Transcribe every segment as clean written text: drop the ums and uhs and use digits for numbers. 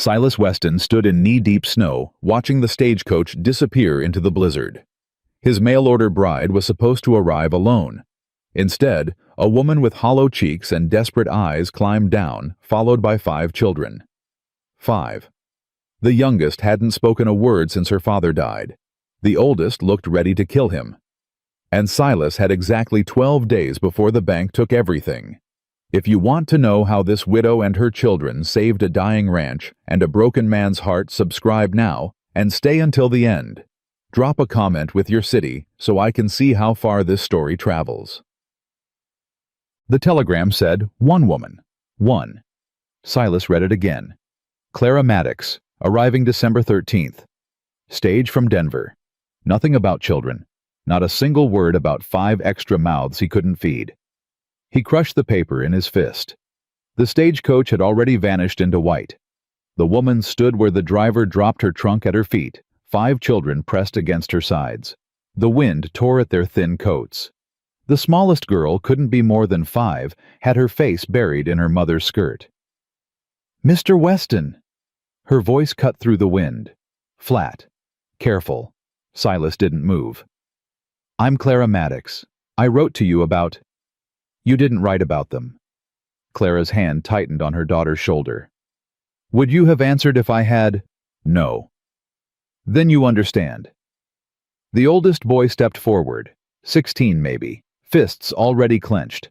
Silas Weston stood in knee-deep snow, watching the stagecoach disappear into the blizzard. His mail-order bride was supposed to arrive alone. Instead, a woman with hollow cheeks and desperate eyes climbed down, followed by 5 children. 5. The youngest hadn't spoken a word since her father died. The oldest looked ready to kill him. And Silas had exactly 12 days before the bank took everything. If you want to know how this widow and her children saved a dying ranch and a broken man's heart, subscribe now and stay until the end. Drop a comment with your city so I can see how far this story travels. The telegram said, "One woman. 1." Silas read it again. Clara Maddox, arriving December 13th. Stage from Denver. Nothing about children. Not a single word about 5 extra mouths he couldn't feed. He crushed the paper in his fist. The stagecoach had already vanished into white. The woman stood where the driver dropped her trunk at her feet, 5 children pressed against her sides. The wind tore at their thin coats. The smallest girl, couldn't be more than 5, had her face buried in her mother's skirt. "Mr. Weston!" Her voice cut through the wind. Flat. Careful. Silas didn't move. "I'm Clara Maddox. I wrote to you about—" "You didn't write about them." Clara's hand tightened on her daughter's shoulder. "Would you have answered if I had—" "No." "Then you understand." The oldest boy stepped forward, 16 maybe, fists already clenched.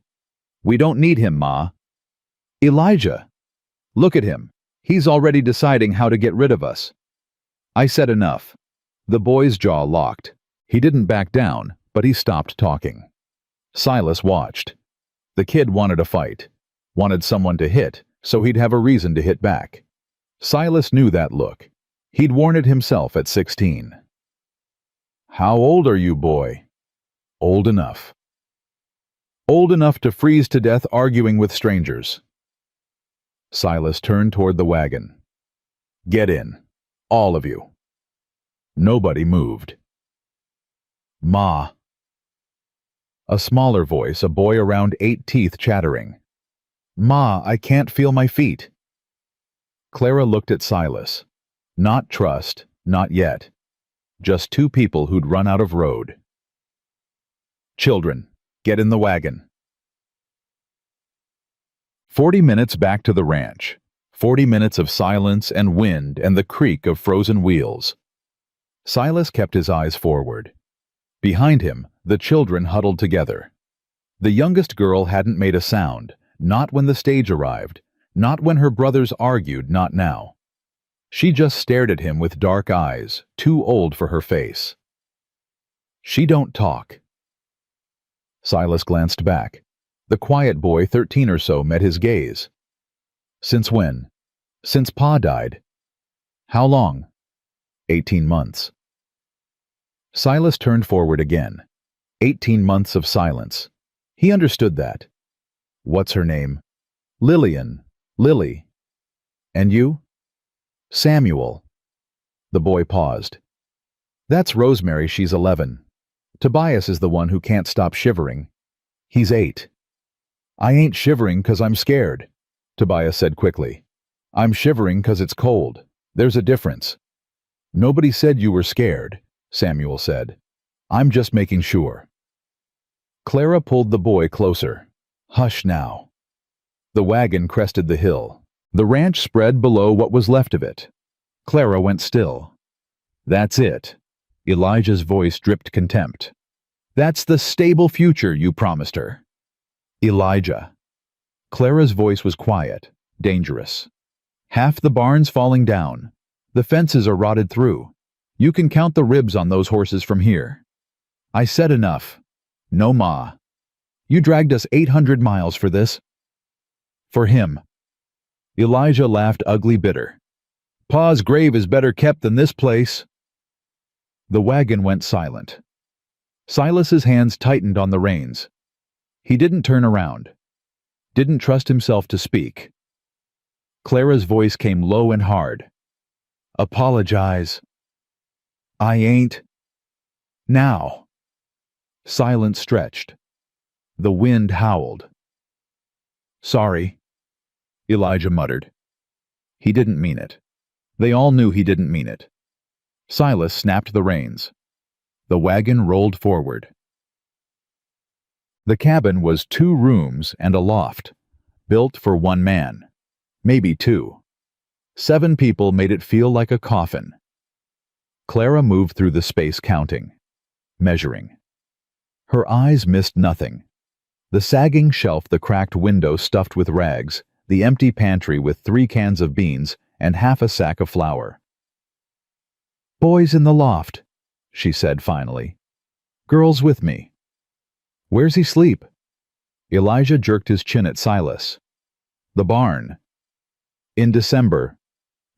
"We don't need him, Ma." "Elijah! Look at him. He's already deciding how to get rid of us." "I said enough." The boy's jaw locked. He didn't back down, but he stopped talking. Silas watched. The kid wanted a fight, wanted someone to hit, so he'd have a reason to hit back. Silas knew that look. He'd worn it himself at 16. "How old are you, boy?" "Old enough." "Old enough to freeze to death arguing with strangers." Silas turned toward the wagon. "Get in. All of you." Nobody moved. "Ma." A smaller voice, a boy around 8 teeth chattering. "Ma, I can't feel my feet." Clara looked at Silas. Not trust, not yet. Just 2 people who'd run out of road. "Children, get in the wagon." 40 minutes back to the ranch. 40 minutes of silence and wind and the creak of frozen wheels. Silas kept his eyes forward. Behind him, the children huddled together. The youngest girl hadn't made a sound, not when the stage arrived, not when her brothers argued, not now. She just stared at him with dark eyes, too old for her face. "She don't talk." Silas glanced back. The quiet boy, 13 or so, met his gaze. "Since when?" "Since Pa died." "How long?" 18 months. Silas turned forward again. 18 months of silence. He understood that. "What's her name?" "Lillian. Lily." "And you?" "Samuel." The boy paused. "That's Rosemary, she's 11. Tobias is the one who can't stop shivering. He's 8. "I ain't shivering 'cause I'm scared," Tobias said quickly. "I'm shivering 'cause it's cold. There's a difference." "Nobody said you were scared," Samuel said. "I'm just making sure." Clara pulled the boy closer. "Hush now." The wagon crested the hill. The ranch spread below what was left of it. Clara went still. "That's it." Elijah's voice dripped contempt. "That's the stable future you promised her." "Elijah." Clara's voice was quiet, dangerous. "Half the barn's falling down. The fences are rotted through. You can count the ribs on those horses from here." "I said enough." "No, Ma. You dragged us 800 miles for this." "For him." Elijah laughed ugly bitter. "Pa's grave is better kept than this place." The wagon went silent. Silas's hands tightened on the reins. He didn't turn around. Didn't trust himself to speak. Clara's voice came low and hard. "Apologize." "I ain't." "Now." Silence stretched. The wind howled. "Sorry," Elijah muttered. He didn't mean it. They all knew he didn't mean it. Silas snapped the reins. The wagon rolled forward. The cabin was 2 rooms and a loft, built for 1 man, maybe 2. 7 people made it feel like a coffin. Clara moved through the space counting, measuring. Her eyes missed nothing. The sagging shelf, the cracked window stuffed with rags, the empty pantry with 3 cans of beans and half a sack of flour. "Boys in the loft," she said finally. "Girls with me." "Where's he sleep?" Elijah jerked his chin at Silas. "The barn." "In December.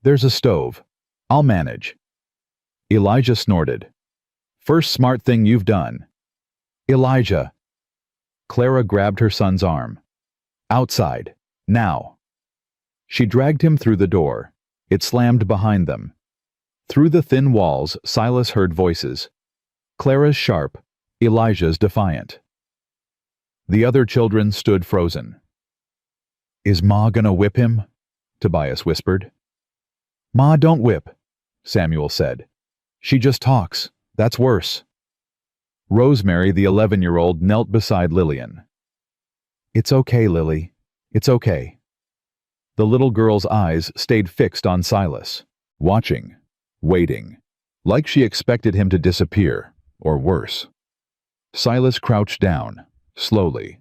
There's a stove. I'll manage." Elijah snorted. "First smart thing you've done." "Elijah." Clara grabbed her son's arm. "Outside. Now." She dragged him through the door. It slammed behind them. Through the thin walls, Silas heard voices. Clara's sharp, Elijah's defiant. The other children stood frozen. "Is Ma gonna whip him?" Tobias whispered. "Ma don't whip," Samuel said. "She just talks. That's worse." Rosemary, the 11-year-old, knelt beside Lillian. "It's okay, Lily. It's okay." The little girl's eyes stayed fixed on Silas, watching, waiting, like she expected him to disappear, or worse. Silas crouched down, slowly,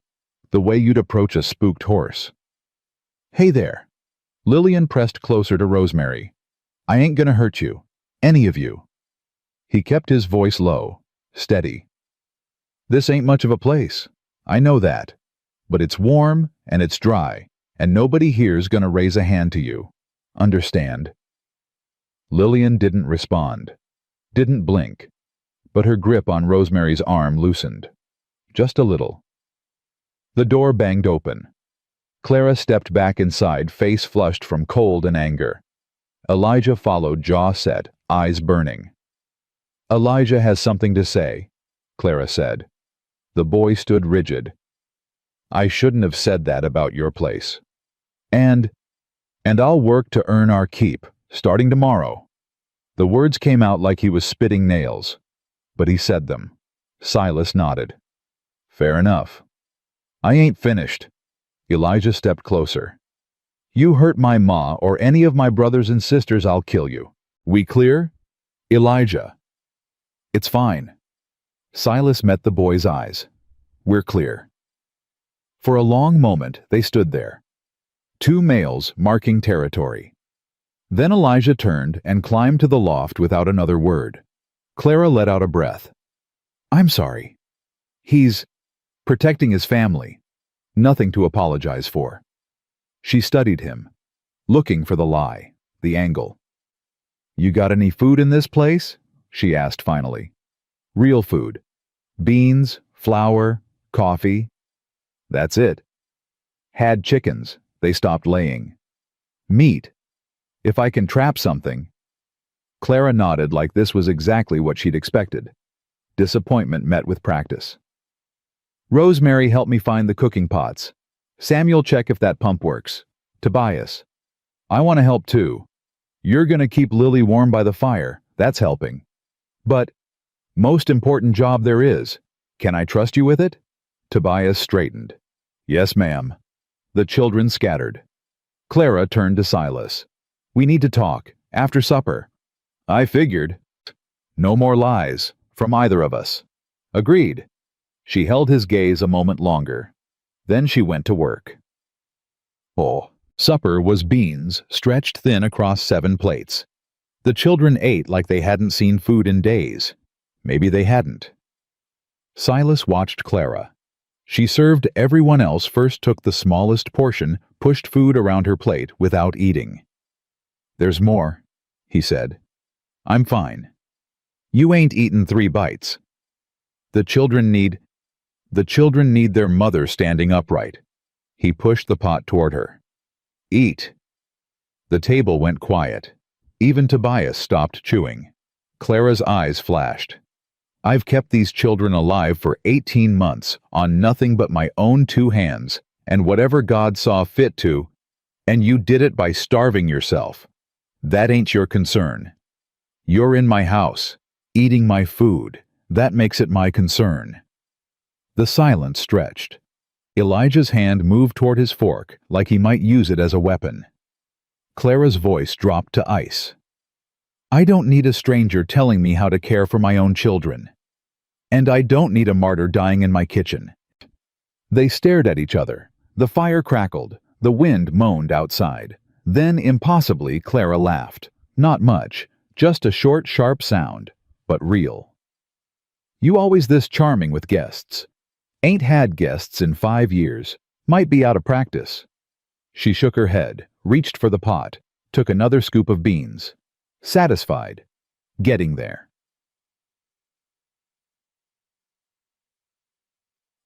the way you'd approach a spooked horse. "Hey there." Lillian pressed closer to Rosemary. "I ain't gonna hurt you. Any of you." He kept his voice low, steady. "This ain't much of a place. I know that. But it's warm, and it's dry, and nobody here's gonna raise a hand to you. Understand?" Lillian didn't respond, didn't blink, but her grip on Rosemary's arm loosened. Just a little. The door banged open. Clara stepped back inside, face flushed from cold and anger. Elijah followed, jaw set, eyes burning. "Elijah has something to say," Clara said. The boy stood rigid. "I shouldn't have said that about your place. And I'll work to earn our keep, starting tomorrow." The words came out like he was spitting nails, but he said them. Silas nodded. "Fair enough." "I ain't finished." Elijah stepped closer. "You hurt my ma or any of my brothers and sisters, I'll kill you. We clear?" "Elijah." "It's fine." Silas met the boy's eyes. "We're clear." For a long moment they stood there. 2 males marking territory. Then Elijah turned and climbed to the loft without another word. Clara let out a breath. "I'm sorry. He's protecting his family. Nothing to apologize for." She studied him, looking for the lie, the angle. "You got any food in this place?" she asked finally. "Real food. Beans, flour, coffee." "That's it." "Had chickens. They stopped laying." "Meat. If I can trap something." Clara nodded like this was exactly what she'd expected. Disappointment met with practice. "Rosemary helped me find the cooking pots. Samuel, check if that pump works. Tobias. I want to help too. You're gonna keep Lily warm by the fire. That's helping. But, most important job there is. Can I trust you with it?" Tobias straightened. "Yes, ma'am." The children scattered. Clara turned to Silas. "We need to talk, after supper." "I figured." "No more lies, from either of us." "Agreed." She held his gaze a moment longer. Then she went to work. Supper was beans stretched thin across 7 plates. The children ate like they hadn't seen food in days. Maybe they hadn't. Silas watched Clara. She served everyone else, first took the smallest portion, pushed food around her plate without eating. "There's more," he said. "I'm fine. You ain't eaten 3 bites. The children need their mother standing upright." He pushed the pot toward her. "Eat." The table went quiet. Even Tobias stopped chewing. Clara's eyes flashed. "I've kept these children alive for 18 months on nothing but my own 2 hands, and whatever God saw fit to, and you did it by starving yourself. That ain't your concern. You're in my house, eating my food. That makes it my concern." The silence stretched. Elijah's hand moved toward his fork like he might use it as a weapon. Clara's voice dropped to ice. "I don't need a stranger telling me how to care for my own children. And I don't need a martyr dying in my kitchen." They stared at each other. The fire crackled. The wind moaned outside. Then, impossibly, Clara laughed. Not much, just a short, sharp sound, but real. "You always this charming with guests." "Ain't had guests in 5 years. Might be out of practice." She shook her head, reached for the pot, took another scoop of beans. Satisfied. Getting there.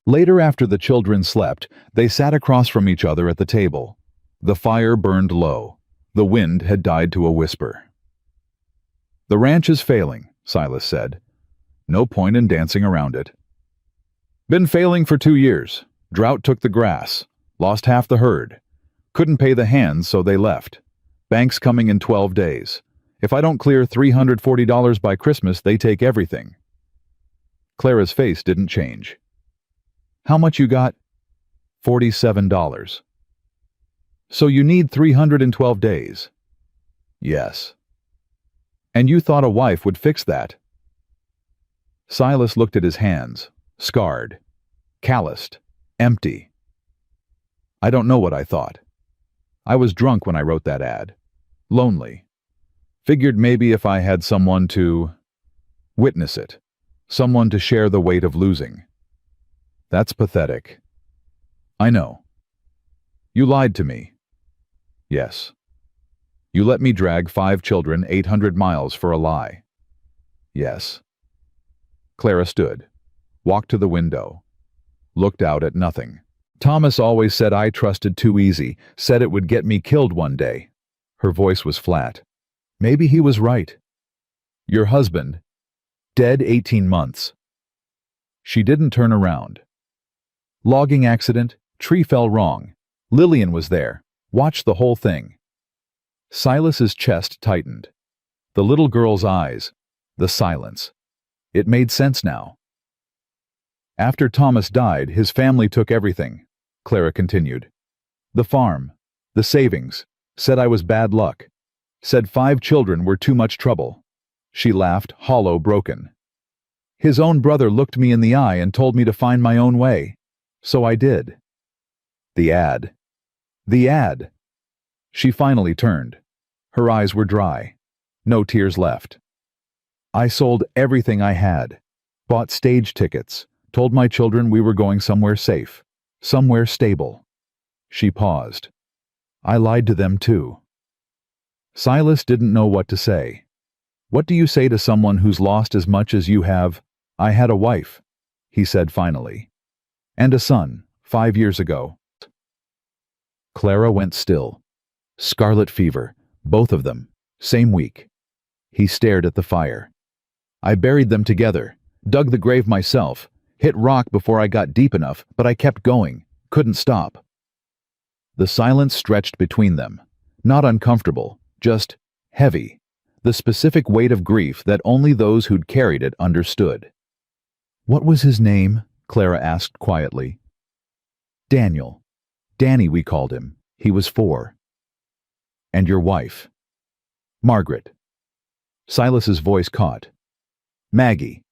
Later, after the children slept, they sat across from each other at the table. The fire burned low. The wind had died to a whisper. "The ranch is failing," Silas said. "No point in dancing around it. Been failing for 2 years. Drought took the grass. Lost half the herd. Couldn't pay the hands, so they left. Bank's coming in 12 days. If I don't clear $340 by Christmas, they take everything." Clara's face didn't change. "How much you got?" $47. "So you need 312 days?" "Yes." "And you thought a wife would fix that?" Silas looked at his hands, scarred, calloused, empty. "I don't know what I thought. I was drunk when I wrote that ad. Lonely. Figured maybe if I had someone to witness it, someone to share the weight of losing." "That's pathetic." "I know." "You lied to me." "Yes." "You let me drag 5 children 800 miles for a lie." "Yes." Clara stood, walked to the window, looked out at nothing. "Thomas always said I trusted too easy, said it would get me killed one day." Her voice was flat. "Maybe he was right." "Your husband, dead 18 months. She didn't turn around. "Logging accident, tree fell wrong. Lillian was there, watched the whole thing." Silas's chest tightened. The little girl's eyes, the silence. It made sense now. "After Thomas died, his family took everything," Clara continued. "The farm, the savings, said I was bad luck. Said 5 children were too much trouble." She laughed, hollow, broken. "His own brother looked me in the eye and told me to find my own way. So I did." The ad. The ad. She finally turned. Her eyes were dry. No tears left. "I sold everything I had. Bought stage tickets. Told my children we were going somewhere safe. Somewhere stable." She paused. "I lied to them too." Silas didn't know what to say. "What do you say to someone who's lost as much as you have?" "I had a wife," he said finally. "And a son, 5 years ago." Clara went still. Scarlet fever, both of them, same week. He stared at the fire. "I buried them together, dug the grave myself, hit rock before I got deep enough, but I kept going, couldn't stop." The silence stretched between them, not uncomfortable, just heavy, the specific weight of grief that only those who'd carried it understood. "What was his name?" Clara asked quietly. "Daniel. Danny, we called him. He was 4. "And your wife?" "Margaret." Silas's voice caught. "Maggie."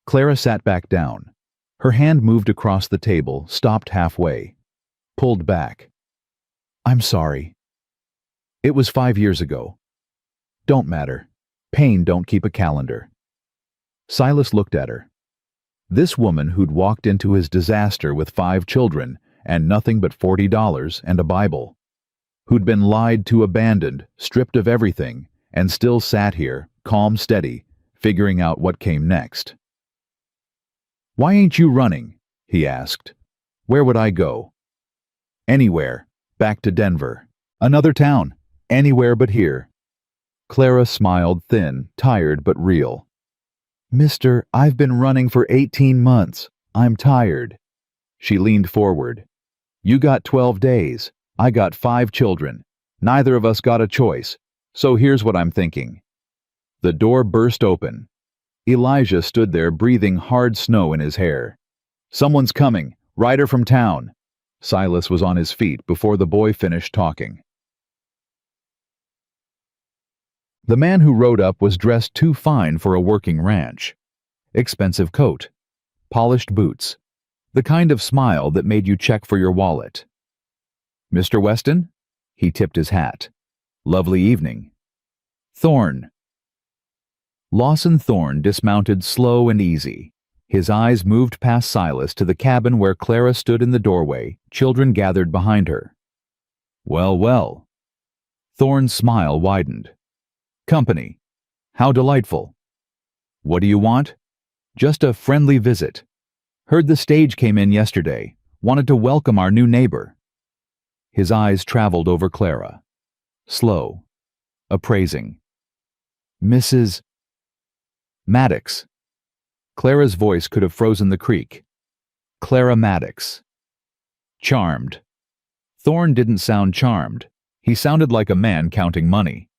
Clara sat back down. Her hand moved across the table, stopped halfway. Pulled back. "I'm sorry. It was 5 years ago. Don't matter. Pain don't keep a calendar." Silas looked at her. This woman who'd walked into his disaster with 5 children and nothing but $40 and a Bible. Who'd been lied to, abandoned, stripped of everything, and still sat here, calm, steady, figuring out what came next. "Why ain't you running?" he asked. "Where would I go?" "Anywhere. Back to Denver. Another town. Anywhere but here." Clara smiled, thin, tired but real. "Mister, I've been running for 18 months. I'm tired." She leaned forward. "You got 12 days. I got 5 children. Neither of us got a choice. So here's what I'm thinking. The door burst open. Elijah stood there breathing hard snow in his hair. Someone's coming, rider from town. Silas was on his feet before the boy finished talking. The man who rode up was dressed too fine for a working ranch. Expensive coat, polished boots, the kind of smile that made you check for your wallet. Mr. Weston? He tipped his hat. Lovely evening. Thorne. Lawson Thorne dismounted slow and easy. His eyes moved past Silas to the cabin where Clara stood in the doorway, children gathered behind her. Well, well. Thorne's smile widened. Company. How delightful. What do you want? Just a friendly visit. Heard the stage came in yesterday. Wanted to welcome our new neighbor. His eyes traveled over Clara. Slow. Appraising. Mrs. Maddox. Clara's voice could have frozen the creek. Clara Maddox. Charmed. Thorne didn't sound charmed. He sounded like a man counting money.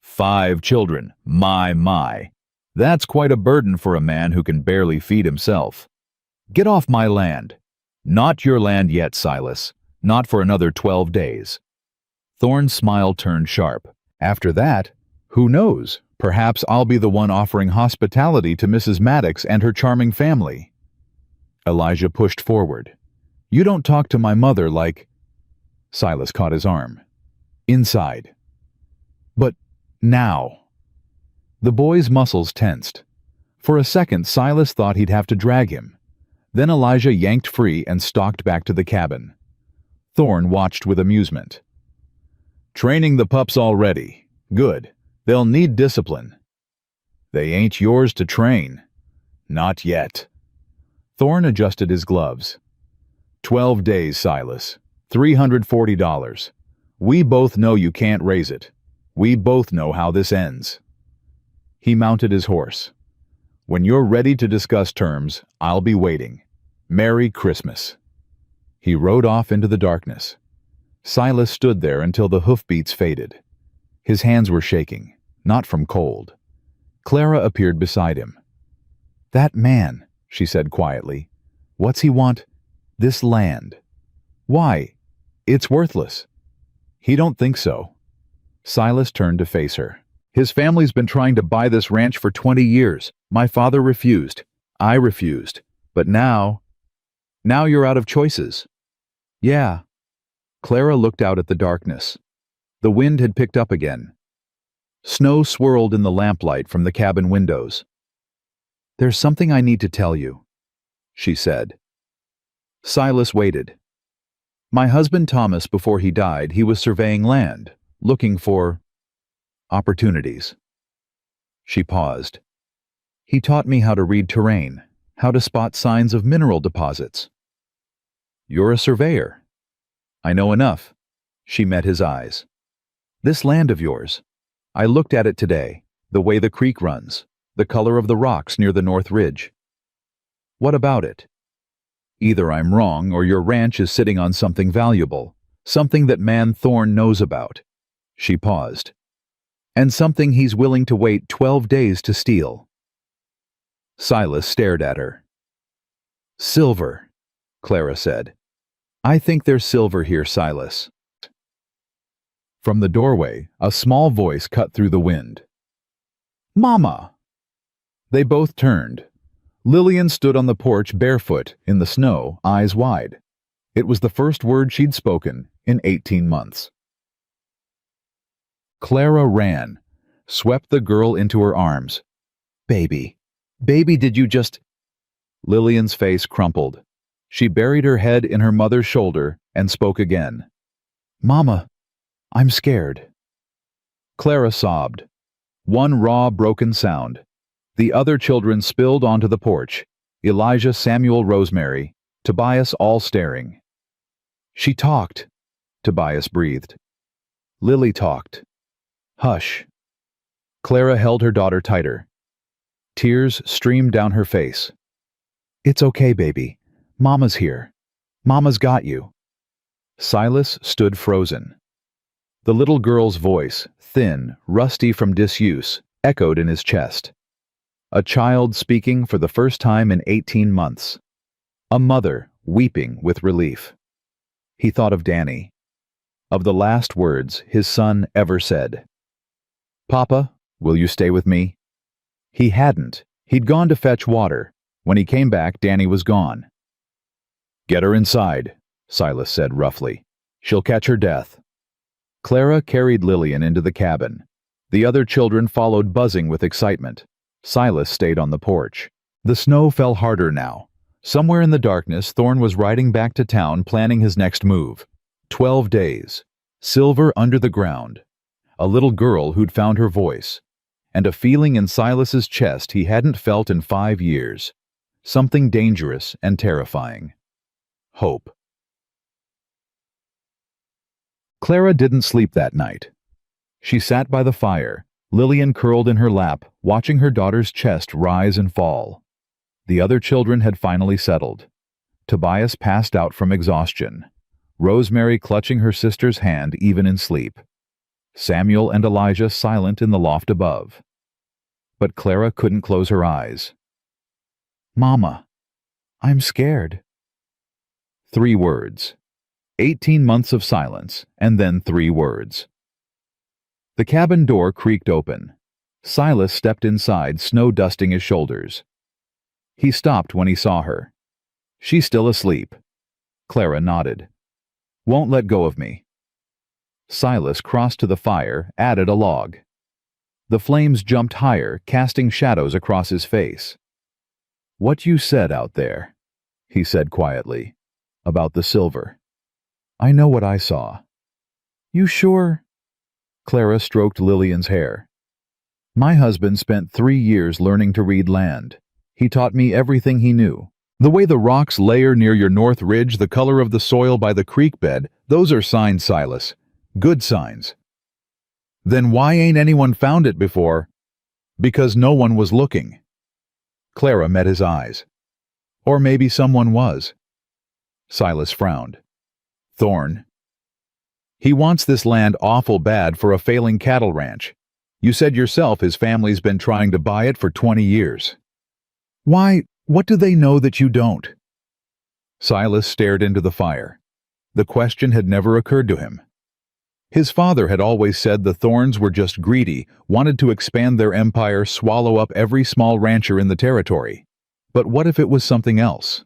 5 children. My. That's quite a burden for a man who can barely feed himself. Get off my land. Not your land yet, Silas. Not for another 12 days. Thorne's smile turned sharp. After that, who knows? Perhaps I'll be the one offering hospitality to Mrs. Maddox and her charming family. Elijah pushed forward. You don't talk to my mother like... Silas caught his arm. Inside. But now. The boy's muscles tensed. For a second, Silas thought he'd have to drag him. Then Elijah yanked free and stalked back to the cabin. Thorne watched with amusement. Training the pups already. Good. They'll need discipline. They ain't yours to train. Not yet. Thorne adjusted his gloves. 12 days, Silas. $340. We both know you can't raise it. We both know how this ends. He mounted his horse. When you're ready to discuss terms, I'll be waiting. Merry Christmas. He rode off into the darkness. Silas stood there until the hoofbeats faded. His hands were shaking, not from cold. Clara appeared beside him. That man, she said quietly. What's he want? This land. Why? It's worthless. He don't think so. Silas turned to face her. His family's been trying to buy this ranch for 20 years. My father refused. I refused. But now you're out of choices. Yeah. Clara looked out at the darkness. The wind had picked up again. Snow swirled in the lamplight from the cabin windows. There's something I need to tell you, she said. Silas waited. My husband Thomas, before he died, he was surveying land, looking for opportunities. She paused. He taught me how to read terrain, how to spot signs of mineral deposits. You're a surveyor. I know enough. She met his eyes. This land of yours. I looked at it today, the way the creek runs, the color of the rocks near the North Ridge. What about it? Either I'm wrong or your ranch is sitting on something valuable, something that man Thorne knows about. She paused. And something he's willing to wait 12 days to steal. Silas stared at her. Silver, Clara said. I think there's silver here, Silas. From the doorway, a small voice cut through the wind. Mama! They both turned. Lillian stood on the porch barefoot, in the snow, eyes wide. It was the first word she'd spoken in 18 months. Clara ran, swept the girl into her arms. Baby, did you just... Lillian's face crumpled. She buried her head in her mother's shoulder and spoke again. Mama, I'm scared. Clara sobbed. One raw, broken sound. The other children spilled onto the porch. Elijah, Samuel, Rosemary, Tobias all staring. She talked, Tobias breathed. Lily talked. Hush. Clara held her daughter tighter. Tears streamed down her face. It's okay, baby. Mama's here. Mama's got you. Silas stood frozen. The little girl's voice, thin, rusty from disuse, echoed in his chest. A child speaking for the first time in 18 months. A mother weeping with relief. He thought of Danny. Of the last words his son ever said. "Papa, will you stay with me?" He hadn't. He'd gone to fetch water. When he came back, Danny was gone. "Get her inside," Silas said roughly. "She'll catch her death." Clara carried Lillian into the cabin. The other children followed, buzzing with excitement. Silas stayed on the porch. The snow fell harder now. Somewhere in the darkness, Thorne was riding back to town, planning his next move. 12 days. Silver under the ground. A little girl who'd found her voice. And a feeling in Silas's chest he hadn't felt in 5 years. Something dangerous and terrifying. Hope. Clara didn't sleep that night. She sat by the fire, Lillian curled in her lap, watching her daughter's chest rise and fall. The other children had finally settled. Tobias passed out from exhaustion. Rosemary clutching her sister's hand even in sleep. Samuel and Elijah silent in the loft above. But Clara couldn't close her eyes. "Mama, I'm scared." 3 words. 18 months of silence, and then 3 words. The cabin door creaked open. Silas stepped inside, snow dusting his shoulders. He stopped when he saw her. "She's still asleep." Clara nodded. "Won't let go of me." Silas crossed to the fire, added a log. The flames jumped higher, casting shadows across his face. "What you said out there," he said quietly, "about the silver. I know what I saw." "You sure?" Clara stroked Lillian's hair. "My husband spent 3 years learning to read land. He taught me everything he knew. The way the rocks layer near your north ridge, the color of the soil by the creek bed, those are signs, Silas. Good signs." "Then why ain't anyone found it before?" "Because no one was looking." Clara met his eyes. "Or maybe someone was." Silas frowned. "Thorne. He wants this land awful bad for a failing cattle ranch. You said yourself his family's been trying to buy it for 20 years. Why, what do they know that you don't?" Silas stared into the fire. The question had never occurred to him. His father had always said the Thornes were just greedy, wanted to expand their empire, swallow up every small rancher in the territory. But what if it was something else?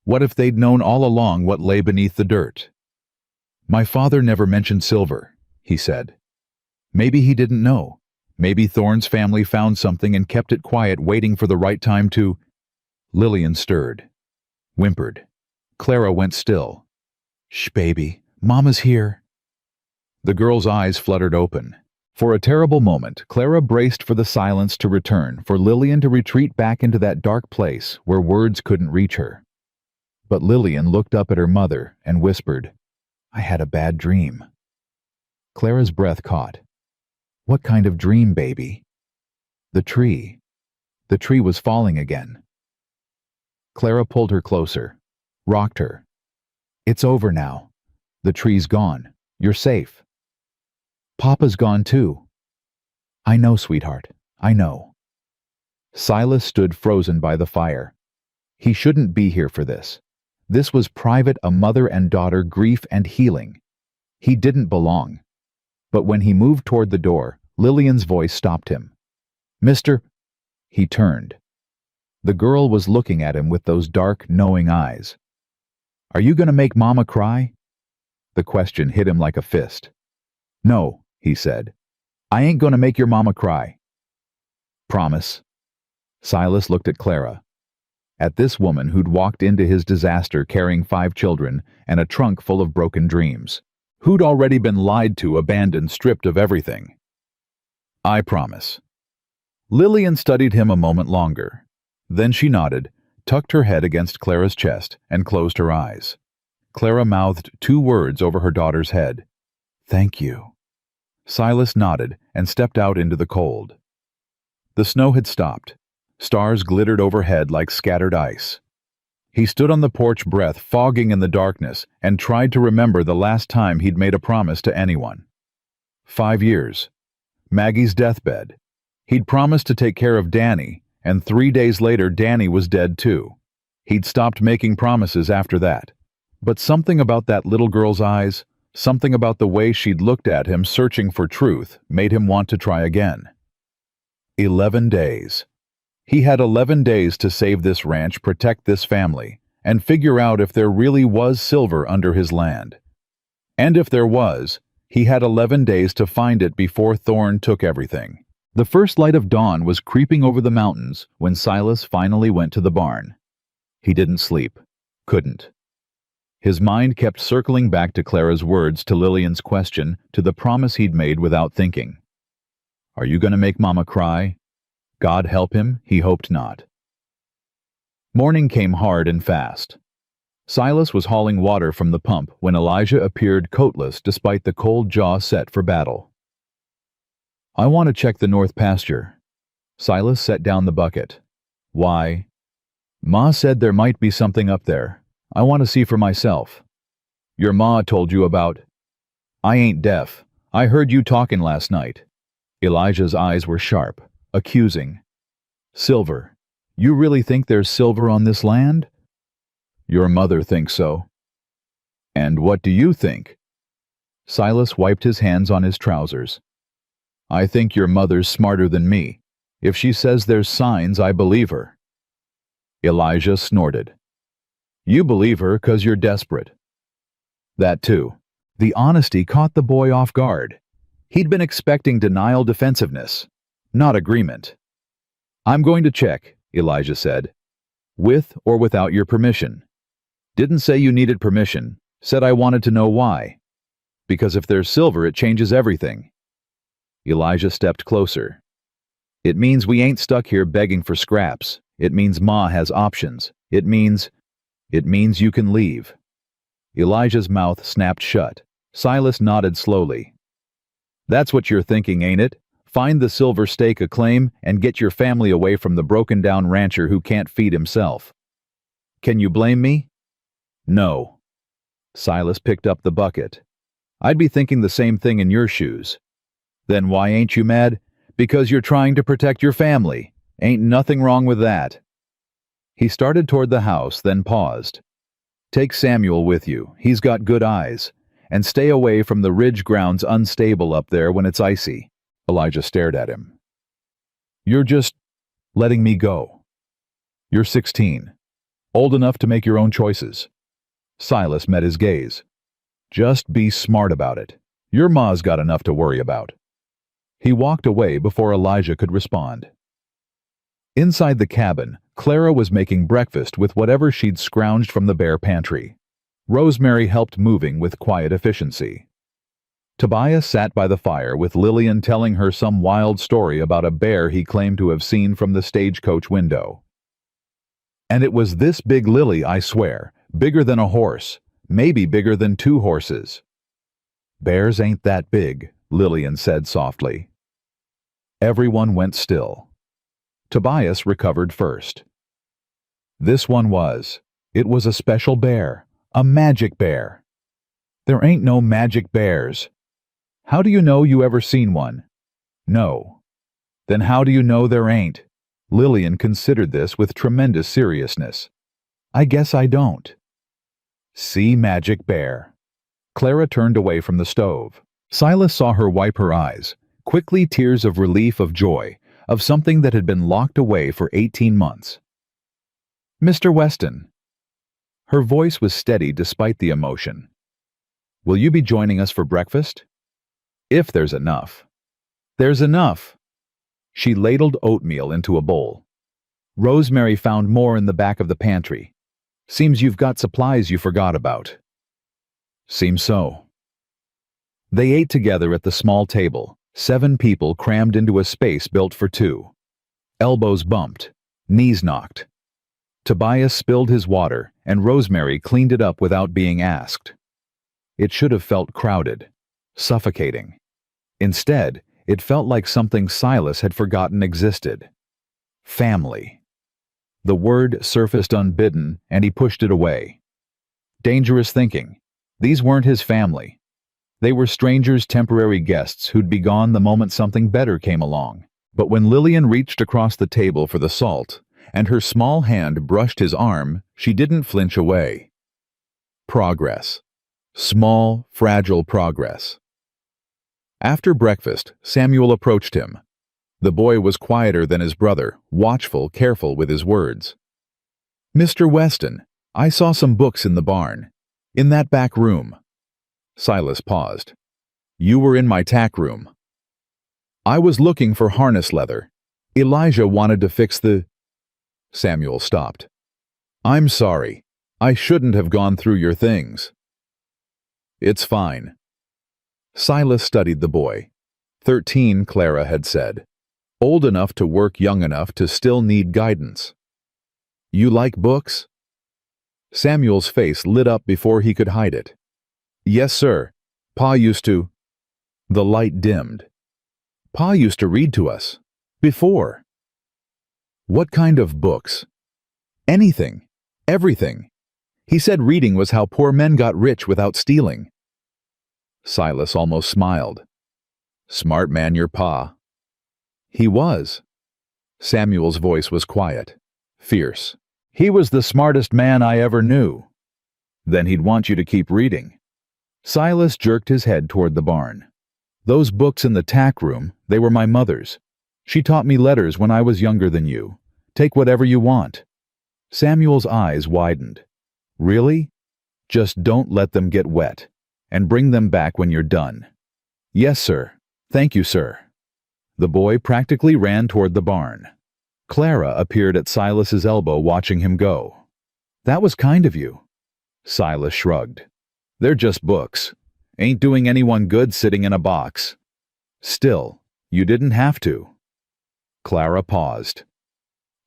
What if they'd known all along what lay beneath the dirt? "My father never mentioned silver," he said. Maybe he didn't know. Maybe Thorne's family found something and kept it quiet, waiting for the right time to... Lillian stirred. Whimpered. Clara went still. "Shh, baby. Mama's here." The girl's eyes fluttered open. For a terrible moment, Clara braced for the silence to return, for Lillian to retreat back into that dark place where words couldn't reach her. But Lillian looked up at her mother and whispered, "I had a bad dream." Clara's breath caught. "What kind of dream, baby?" "The tree. The tree was falling again." Clara pulled her closer, rocked her. "It's over now. The tree's gone. You're safe." "Papa's gone too." "I know, sweetheart. I know." Silas stood frozen by the fire. He shouldn't be here for this. This was private, a mother and daughter grief and healing. He didn't belong. But when he moved toward the door, Lillian's voice stopped him. "Mr." He turned. The girl was looking at him with those dark, knowing eyes. "Are you going to make Mama cry?" The question hit him like a fist. "No," he said. "I ain't going to make your mama cry." "Promise." Silas looked at Clara. At this woman who'd walked into his disaster carrying 5 children and a trunk full of broken dreams. Who'd already been lied to, abandoned, stripped of everything. "I promise." Lillian studied him a moment longer. Then she nodded, tucked her head against Clara's chest, and closed her eyes. Clara mouthed 2 words over her daughter's head. "Thank you." Silas nodded and stepped out into the cold. The snow had stopped. Stars glittered overhead like scattered ice. He stood on the porch, breath fogging in the darkness, and tried to remember the last time he'd made a promise to anyone. 5 years. Maggie's deathbed. He'd promised to take care of Danny, and 3 days later Danny was dead too. He'd stopped making promises after that. But something about that little girl's eyes, something about the way she'd looked at him searching for truth, made him want to try again. 11 days. He had 11 days to save this ranch, protect this family, and figure out if there really was silver under his land. And if there was, he had 11 days to find it before Thorn took everything. The first light of dawn was creeping over the mountains when Silas finally went to the barn. He didn't sleep. Couldn't. His mind kept circling back to Clara's words, to Lillian's question, to the promise he'd made without thinking. Are you going to make Mama cry? God help him, he hoped not. Morning came hard and fast. Silas was hauling water from the pump when Elijah appeared coatless despite the cold jaw set for battle. I want to check the north pasture. Silas set down the bucket. Why? Ma said there might be something up there. I want to see for myself. Your ma told you about... I ain't deaf. I heard you talking last night. Elijah's eyes were sharp, accusing. Silver. You really think there's silver on this land? Your mother thinks so. And what do you think? Silas wiped his hands on his trousers. I think your mother's smarter than me. If she says there's signs, I believe her. Elijah snorted. You believe her 'cause you're desperate. That too. The honesty caught the boy off guard. He'd been expecting denial, defensiveness, not agreement. I'm going to check, Elijah said. With or without your permission. Didn't say you needed permission, said I wanted to know why. Because if there's silver, it changes everything. Elijah stepped closer. It means we ain't stuck here begging for scraps. It means Ma has options. It means you can leave. Elijah's mouth snapped shut. Silas nodded slowly. That's what you're thinking, ain't it? Find the silver, stake a claim, and get your family away from the broken-down rancher who can't feed himself. Can you blame me? No. Silas picked up the bucket. I'd be thinking the same thing in your shoes. Then why ain't you mad? Because you're trying to protect your family. Ain't nothing wrong with that. He started toward the house, then paused. Take Samuel with you. He's got good eyes. And stay away from the ridge grounds, unstable up there when it's icy. Elijah stared at him. You're just letting me go. You're 16. Old enough to make your own choices. Silas met his gaze. Just be smart about it. Your ma's got enough to worry about. He walked away before Elijah could respond. Inside the cabin, Clara was making breakfast with whatever she'd scrounged from the bare pantry. Rosemary helped moving with quiet efficiency. Tobias sat by the fire with Lillian telling her some wild story about a bear he claimed to have seen from the stagecoach window. And it was this big Lily, I swear, bigger than a horse, maybe bigger than 2 horses. Bears ain't that big, Lillian said softly. Everyone went still. Tobias recovered first. This one was. It was a special bear, a magic bear. There ain't no magic bears. How do you know you ever seen one? No. Then how do you know there ain't? Lillian considered this with tremendous seriousness. I guess I don't. See magic bear. Clara turned away from the stove. Silas saw her wipe her eyes, quickly tears of relief, of joy, of something that had been locked away for 18 months. Mr. Weston. Her voice was steady despite the emotion. Will you be joining us for breakfast? If there's enough. There's enough. She ladled oatmeal into a bowl. Rosemary found more in the back of the pantry. Seems you've got supplies you forgot about. Seems so. They ate together at the small table, 7 people crammed into a space built for 2. Elbows bumped, knees knocked. Tobias spilled his water, and Rosemary cleaned it up without being asked. It should have felt crowded, suffocating. Instead, it felt like something Silas had forgotten existed. Family. The word surfaced unbidden, and he pushed it away. Dangerous thinking. These weren't his family. They were strangers, temporary guests who'd be gone the moment something better came along. But when Lillian reached across the table for the salt, and her small hand brushed his arm, she didn't flinch away. Progress. Small, fragile progress. After breakfast, Samuel approached him. The boy was quieter than his brother, watchful, careful with his words. "Mr. Weston, I saw some books in the barn. In that back room." Silas paused. "You were in my tack room." "I was looking for harness leather. Elijah wanted to fix the—" Samuel stopped. "I'm sorry. I shouldn't have gone through your things." "It's fine." Silas studied the boy. 13, Clara had said. Old enough to work, young enough to still need guidance. "You like books?" Samuel's face lit up before he could hide it. "Yes, sir. Pa used to—" The light dimmed. "Pa used to read to us. Before." "What kind of books?" "Anything. Everything. He said reading was how poor men got rich without stealing." Silas almost smiled. "Smart man, your pa." "He was." Samuel's voice was quiet, fierce. "He was the smartest man I ever knew." "Then he'd want you to keep reading." Silas jerked his head toward the barn. "Those books in the tack room, they were my mother's. She taught me letters when I was younger than you. Take whatever you want." Samuel's eyes widened. "Really? Just don't let them get wet, and bring them back when you're done." "Yes, sir. Thank you, sir." The boy practically ran toward the barn. Clara appeared at Silas's elbow, watching him go. "That was kind of you." Silas shrugged. "They're just books. Ain't doing anyone good sitting in a box." "Still, you didn't have to." Clara paused.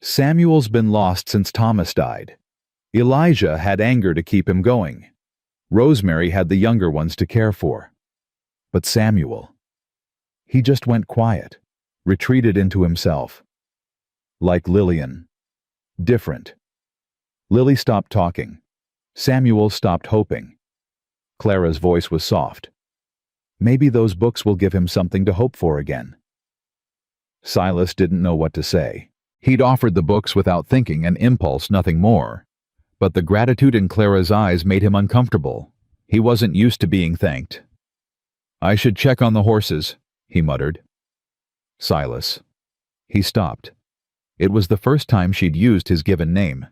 "Samuel's been lost since Thomas died. Elijah had anger to keep him going. Rosemary had the younger ones to care for. But Samuel, he just went quiet, retreated into himself. Like Lillian. Different." Lily stopped talking. Samuel stopped hoping. Clara's voice was soft. "Maybe those books will give him something to hope for again." Silas didn't know what to say. He'd offered the books without thinking, an impulse, nothing more. But the gratitude in Clara's eyes made him uncomfortable. He wasn't used to being thanked. "I should check on the horses," he muttered. "Silas." He stopped. It was the first time she'd used his given name.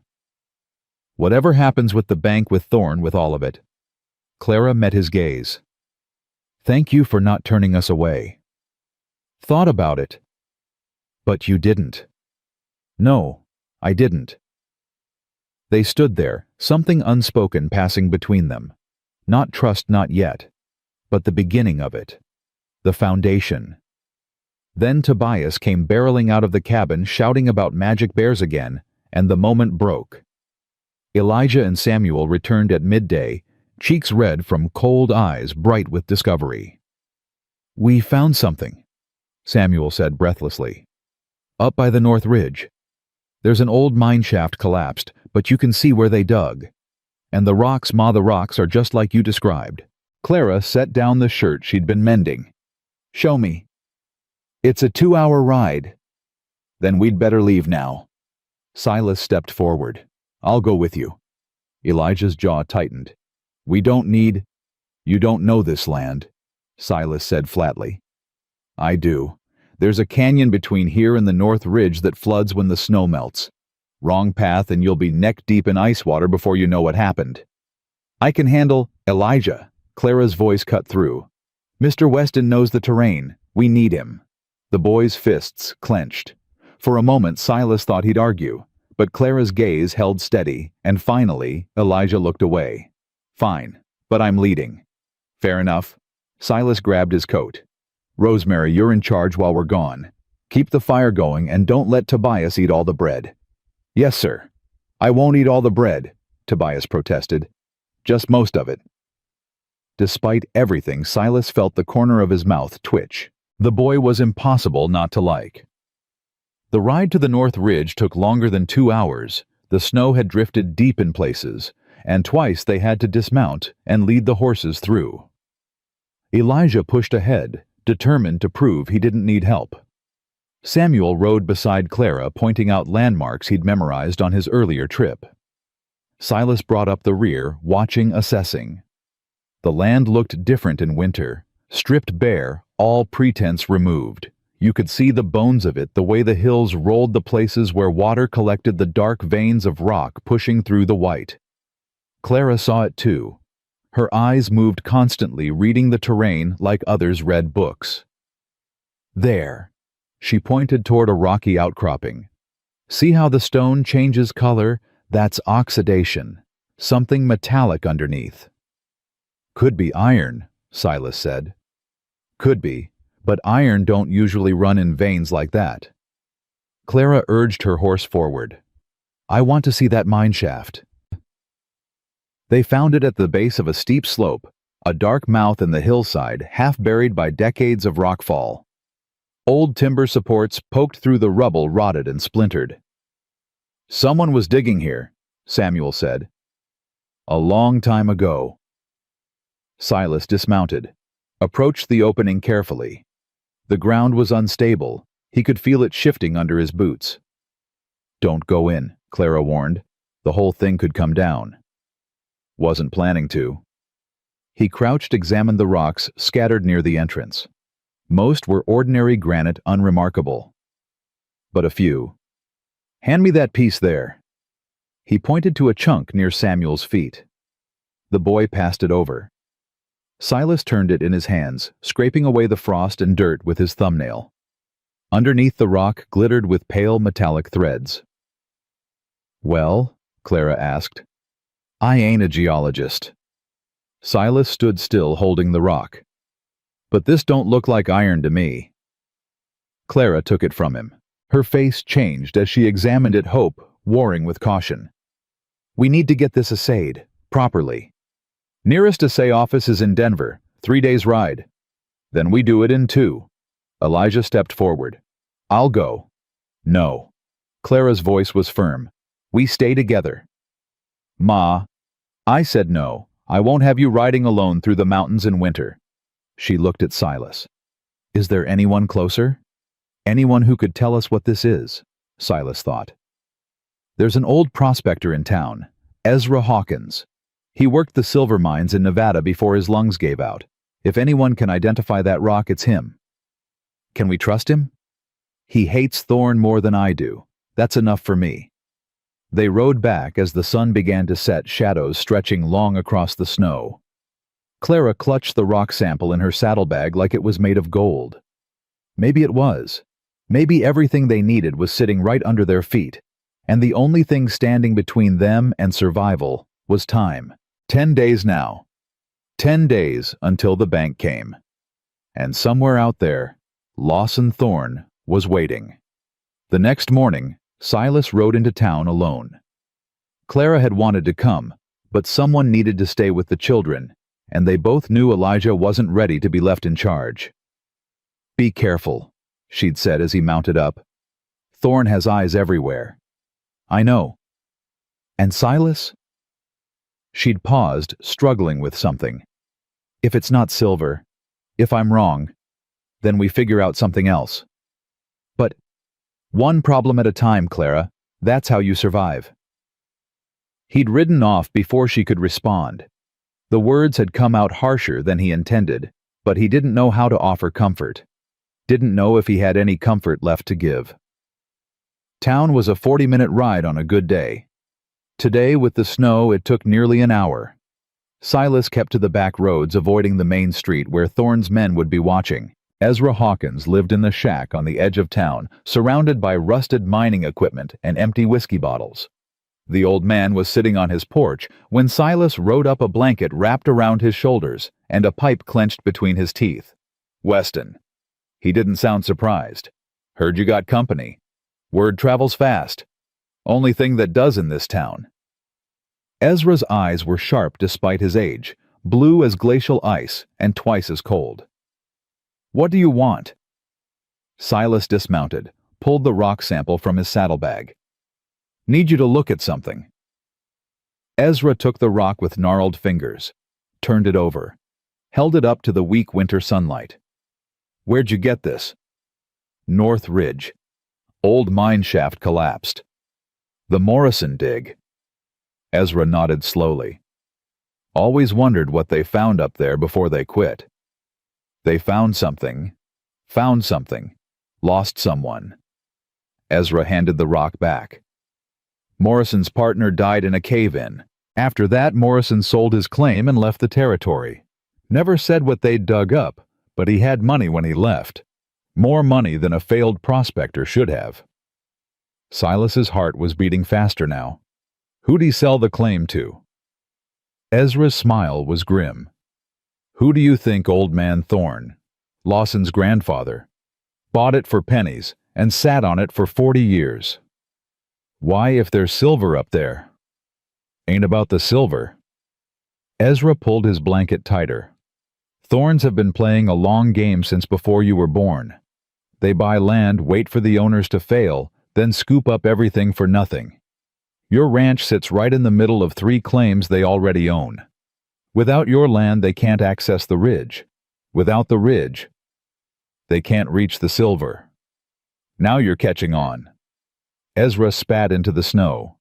"Whatever happens with the bank, with Thorne, with all of it." Clara met his gaze. "Thank you for not turning us away." "Thought about it." "But you didn't." "No, I didn't." They stood there, something unspoken passing between them. Not trust, not yet. But the beginning of it. The foundation. Then Tobias came barreling out of the cabin, shouting about magic bears again, and the moment broke. Elijah and Samuel returned at midday, cheeks red from cold eyes bright with discovery. "We found something," Samuel said breathlessly. "Up by the North Ridge. There's an old mine shaft collapsed, but you can see where they dug. And the rocks, the rocks are just like you described." Clara set down the shirt she'd been mending. "Show me." "It's a 2-hour ride." "Then we'd better leave now." Silas stepped forward. "I'll go with you." Elijah's jaw tightened. "We don't need—" "You don't know this land," Silas said flatly. "I do. There's a canyon between here and the North Ridge that floods when the snow melts. Wrong path and you'll be neck-deep in ice water before you know what happened." "I can handle—" "Elijah," Clara's voice cut through. "Mr. Weston knows the terrain. We need him." The boy's fists clenched. For a moment Silas thought he'd argue, but Clara's gaze held steady, and finally Elijah looked away. "Fine, but I'm leading." "Fair enough." Silas grabbed his coat. "Rosemary, you're in charge while we're gone. Keep the fire going and don't let Tobias eat all the bread." "Yes, sir." "I won't eat all the bread," Tobias protested. "Just most of it." Despite everything, Silas felt the corner of his mouth twitch. The boy was impossible not to like. The ride to the North Ridge took longer than 2 hours. The snow had drifted deep in places, and twice they had to dismount and lead the horses through. Elijah pushed ahead, determined to prove he didn't need help. Samuel rode beside Clara, pointing out landmarks he'd memorized on his earlier trip. Silas brought up the rear, watching, assessing. The land looked different in winter, stripped bare, all pretense removed. You could see the bones of it, the way the hills rolled, the places where water collected, the dark veins of rock pushing through the white. Clara saw it too. Her eyes moved constantly, reading the terrain like others read books. There. She pointed toward a rocky outcropping. See how the stone changes color? That's oxidation. Something metallic underneath. Could be iron, Silas said. Could be, but iron don't usually run in veins like that. Clara urged her horse forward. I want to see that mine shaft. They found it at the base of a steep slope, a dark mouth in the hillside, half buried by decades of rockfall. Old timber supports poked through the rubble, rotted and splintered. Someone was digging here, Samuel said. A long time ago. Silas dismounted, approached the opening carefully. The ground was unstable. He could feel it shifting under his boots. Don't go in, Clara warned. The whole thing could come down. Wasn't planning to. He crouched, examined the rocks scattered near the entrance. Most were ordinary granite, unremarkable. But a few. Hand me that piece there. He pointed to a chunk near Samuel's feet. The boy passed it over. Silas turned it in his hands, scraping away the frost and dirt with his thumbnail. Underneath, the rock glittered with pale metallic threads. Well? Clara asked. I ain't a geologist. Silas stood still, holding the rock. But this don't look like iron to me. Clara took it from him. Her face changed as she examined it, hope warring with caution. We need to get this assayed, properly. Nearest assay office is in Denver, 3 days' ride. Then we do it in 2. Elijah stepped forward. I'll go. No. Clara's voice was firm. We stay together. Ma. I said no. I won't have you riding alone through the mountains in winter. She looked at Silas. Is there anyone closer? Anyone who could tell us what this is? Silas thought. There's an old prospector in town, Ezra Hawkins. He worked the silver mines in Nevada before his lungs gave out. If anyone can identify that rock, it's him. Can we trust him? He hates Thorn more than I do. That's enough for me. They rode back as the sun began to set, shadows stretching long across the snow. Clara clutched the rock sample in her saddlebag like it was made of gold. Maybe it was. Maybe everything they needed was sitting right under their feet, and the only thing standing between them and survival was time. 10 days now. 10 days until the bank came. And somewhere out there, Lawson Thorn was waiting. The next morning, Silas rode into town alone. Clara had wanted to come, but someone needed to stay with the children, and they both knew Elijah wasn't ready to be left in charge. Be careful, she'd said as he mounted up. Thorn has eyes everywhere. I know. And Silas? She'd paused, struggling with something. If it's not silver, if I'm wrong, then we figure out something else. But one problem at a time, Clara. That's how you survive. He'd ridden off before she could respond. The words had come out harsher than he intended, but he didn't know how to offer comfort. Didn't know if he had any comfort left to give. Town was a 40-minute ride on a good day. Today, with the snow, it took nearly an hour. Silas kept to the back roads, avoiding the main street where Thorn's men would be watching. Ezra Hawkins lived in the shack on the edge of town, surrounded by rusted mining equipment and empty whiskey bottles. The old man was sitting on his porch when Silas rode up, a blanket wrapped around his shoulders and a pipe clenched between his teeth. Weston. He didn't sound surprised. Heard you got company. Word travels fast. Only thing that does in this town. Ezra's eyes were sharp despite his age, blue as glacial ice and twice as cold. What do you want? Silas dismounted, pulled the rock sample from his saddlebag. Need you to look at something. Ezra took the rock with gnarled fingers, turned it over. held it up to the weak winter sunlight. "Where'd you get this?" "North Ridge. Old mine shaft collapsed. The Morrison dig." Ezra nodded slowly. "Always wondered what they found up there before they quit." "They found something. Lost someone." Ezra handed the rock back. "Morrison's partner died in a cave-in. After that, Morrison sold his claim and left the territory. Never said what they'd dug up, but he had money when he left. More money than a failed prospector should have." Silas's heart was beating faster now. "Who'd he sell the claim to?" Ezra's smile was grim. "Who do you think Old Man Thorne, Lawson's grandfather, bought it for pennies and sat on it for 40 years. Why, if there's silver up there?" "Ain't about the silver." Ezra pulled his blanket tighter. "Thorns have been playing a long game since before you were born. They buy land, wait for the owners to fail, then scoop up everything for nothing. Your ranch sits right in the middle of 3 claims they already own. Without your land, they can't access the ridge. Without the ridge, they can't reach the silver. Now you're catching on." Ezra spat into the snow.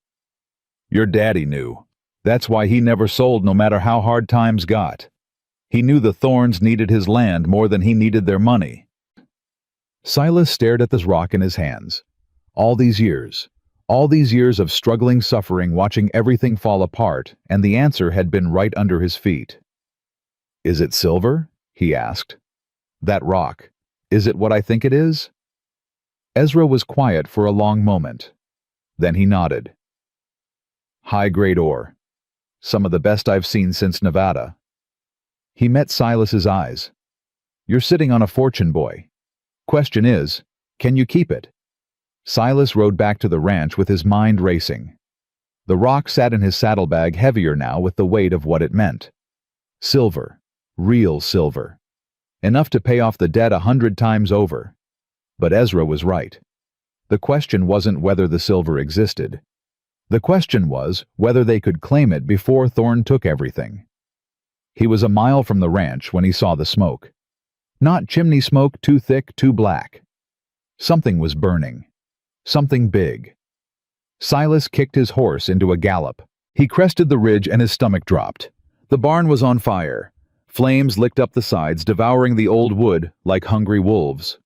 "Your daddy knew. That's why he never sold no matter how hard times got. He knew the Thorns needed his land more than he needed their money." Silas stared at this rock in his hands. All these years of struggling suffering, watching everything fall apart, and the answer had been right under his feet. "Is it silver?" he asked. "That rock, is it what I think it is?" Ezra was quiet for a long moment. Then he nodded. "High-grade ore. Some of the best I've seen since Nevada." He met Silas's eyes. "You're sitting on a fortune, boy. Question is, can you keep it?" Silas rode back to the ranch with his mind racing. The rock sat in his saddlebag heavier now with the weight of what it meant. Silver. Real silver. Enough to pay off the debt 100 times over. But Ezra was right. The question wasn't whether the silver existed. The question was whether they could claim it before Thorne took everything. He was a mile from the ranch when he saw the smoke. Not chimney smoke too thick, too black. Something was burning. Something big. Silas kicked his horse into a gallop. He crested the ridge and his stomach dropped. The barn was on fire. Flames licked up the sides, devouring the old wood like hungry wolves.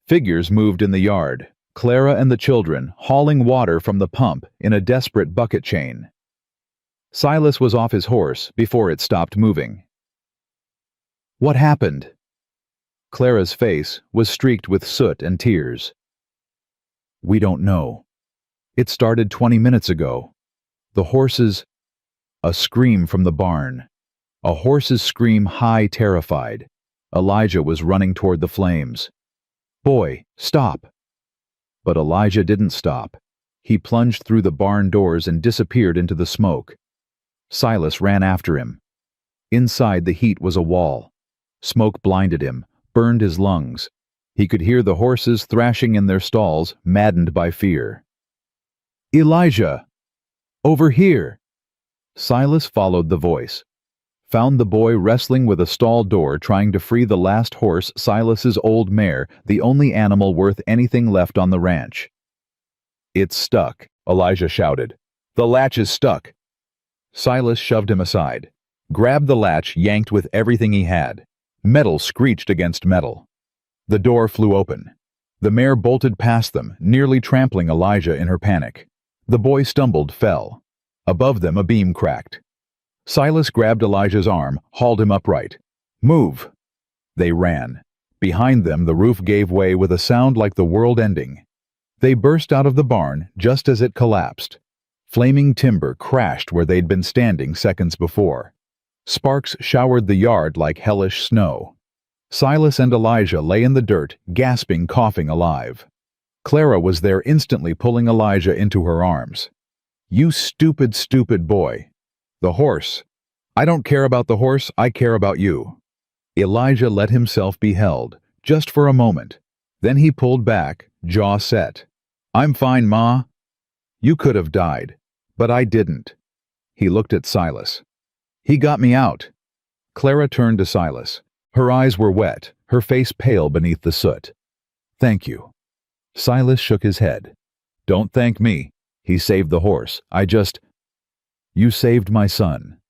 Figures moved in the yard, Clara and the children hauling water from the pump in a desperate bucket chain. Silas was off his horse before it stopped moving. "What happened?" Clara's face was streaked with soot and tears. "We don't know. It started 20 minutes ago. The horses—" A scream from the barn. A horse's scream, high, terrified. Elijah was running toward the flames. "Boy, stop!" But Elijah didn't stop. He plunged through the barn doors and disappeared into the smoke. Silas ran after him. Inside, the heat was a wall. Smoke blinded him, burned his lungs. He could hear the horses thrashing in their stalls, maddened by fear. "Elijah! Over here!" Silas followed the voice. Found the boy wrestling with a stall door trying to free the last horse, Silas's old mare, the only animal worth anything left on the ranch. "It's stuck," Elijah shouted. "The latch is stuck." Silas shoved him aside. Grabbed the latch, yanked with everything he had. Metal screeched against metal. The door flew open. The mare bolted past them, nearly trampling Elijah in her panic. The boy stumbled, fell. Above them, a beam cracked. Silas grabbed Elijah's arm, hauled him upright. "Move!" They ran. Behind them, the roof gave way with a sound like the world ending. They burst out of the barn just as it collapsed. Flaming timber crashed where they'd been standing seconds before. Sparks showered the yard like hellish snow. Silas and Elijah lay in the dirt, gasping, coughing, alive. Clara was there instantly, pulling Elijah into her arms. "You stupid, stupid boy. The horse. I don't care about the horse, I care about you." Elijah let himself be held, just for a moment. Then he pulled back, jaw set. "I'm fine, Ma." "You could have died, but I didn't." He looked at Silas. "He got me out." Clara turned to Silas. Her eyes were wet, her face pale beneath the soot. "Thank you." Silas shook his head. "Don't thank me. He saved the horse. You saved my son."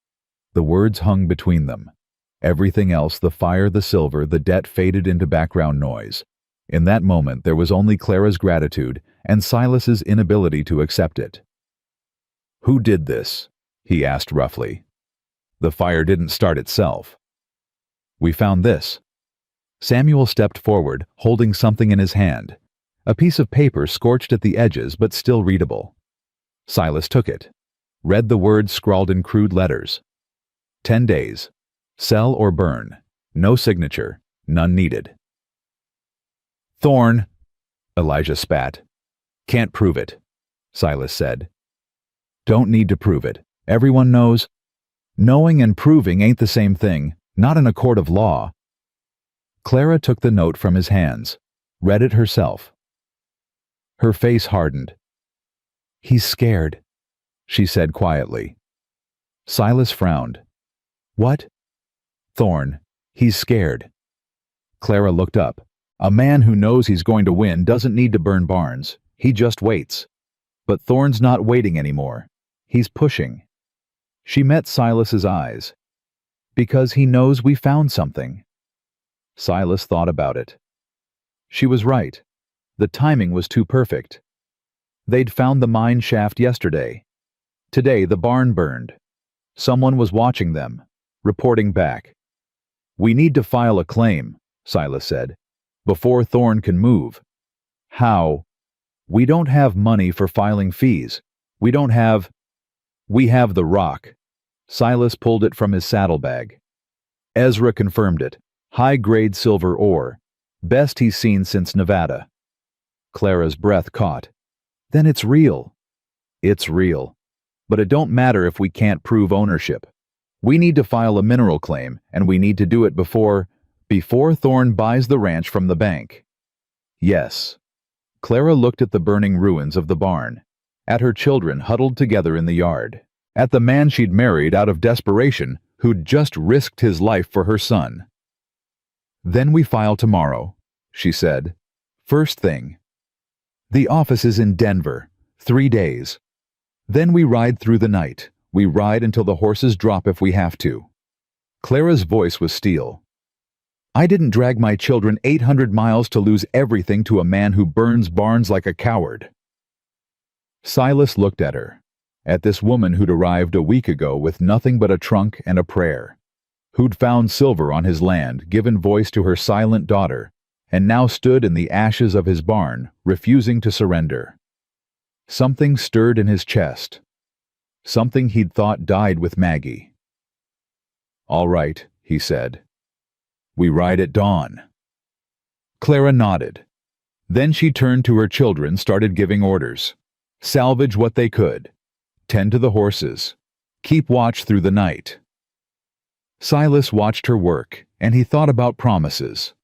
The words hung between them. Everything else, the fire, the silver, the debt, faded into background noise. In that moment there was only Clara's gratitude and Silas's inability to accept it. "Who did this?" he asked roughly. "The fire didn't start itself." "We found this." Samuel stepped forward, holding something in his hand. A piece of paper scorched at the edges but still readable. Silas took it, read the words scrawled in crude letters. 10 days. Sell or burn. No signature. None needed. "Thorn," Elijah spat. "Can't prove it," Silas said. "Don't need to prove it. Everyone knows." "Knowing and proving ain't the same thing, not in a court of law." Clara took the note from his hands, read it herself. Her face hardened. "He's scared," she said quietly. Silas frowned. "What?" "Thorn. He's scared." Clara looked up. "A man who knows he's going to win doesn't need to burn barns. He just waits. But Thorn's not waiting anymore. He's pushing." She met Silas's eyes. "Because he knows we found something." Silas thought about it. She was right. The timing was too perfect. They'd found the mine shaft yesterday. Today the barn burned. Someone was watching them, reporting back. "We need to file a claim," Silas said, "before Thorn can move." "How?" "We don't have money for filing fees. We have the rock." Silas pulled it from his saddlebag. Ezra confirmed it. High-grade silver ore. Best he's seen since Nevada. Clara's breath caught. "Then it's real." "It's real. But it don't matter if we can't prove ownership. We need to file a mineral claim, and we need to do it before Thorn buys the ranch from the bank." "Yes." Clara looked at the burning ruins of the barn, at her children huddled together in the yard, at the man she'd married out of desperation who'd just risked his life for her son. "Then we file tomorrow," she said. "First thing. The office is in Denver. 3 days. Then we ride through the night. We ride until the horses drop if we have to." Clara's voice was steel. "I didn't drag my children 800 miles to lose everything to a man who burns barns like a coward." Silas looked at her, at this woman who'd arrived a week ago with nothing but a trunk and a prayer, who'd found silver on his land, given voice to her silent daughter, and now stood in the ashes of his barn, refusing to surrender. Something stirred in his chest. Something he'd thought died with Maggie. "All right," he said. "We ride at dawn." Clara nodded. Then she turned to her children, started giving orders. Salvage what they could. Tend to the horses. Keep watch through the night. Silas watched her work, and he thought about promises.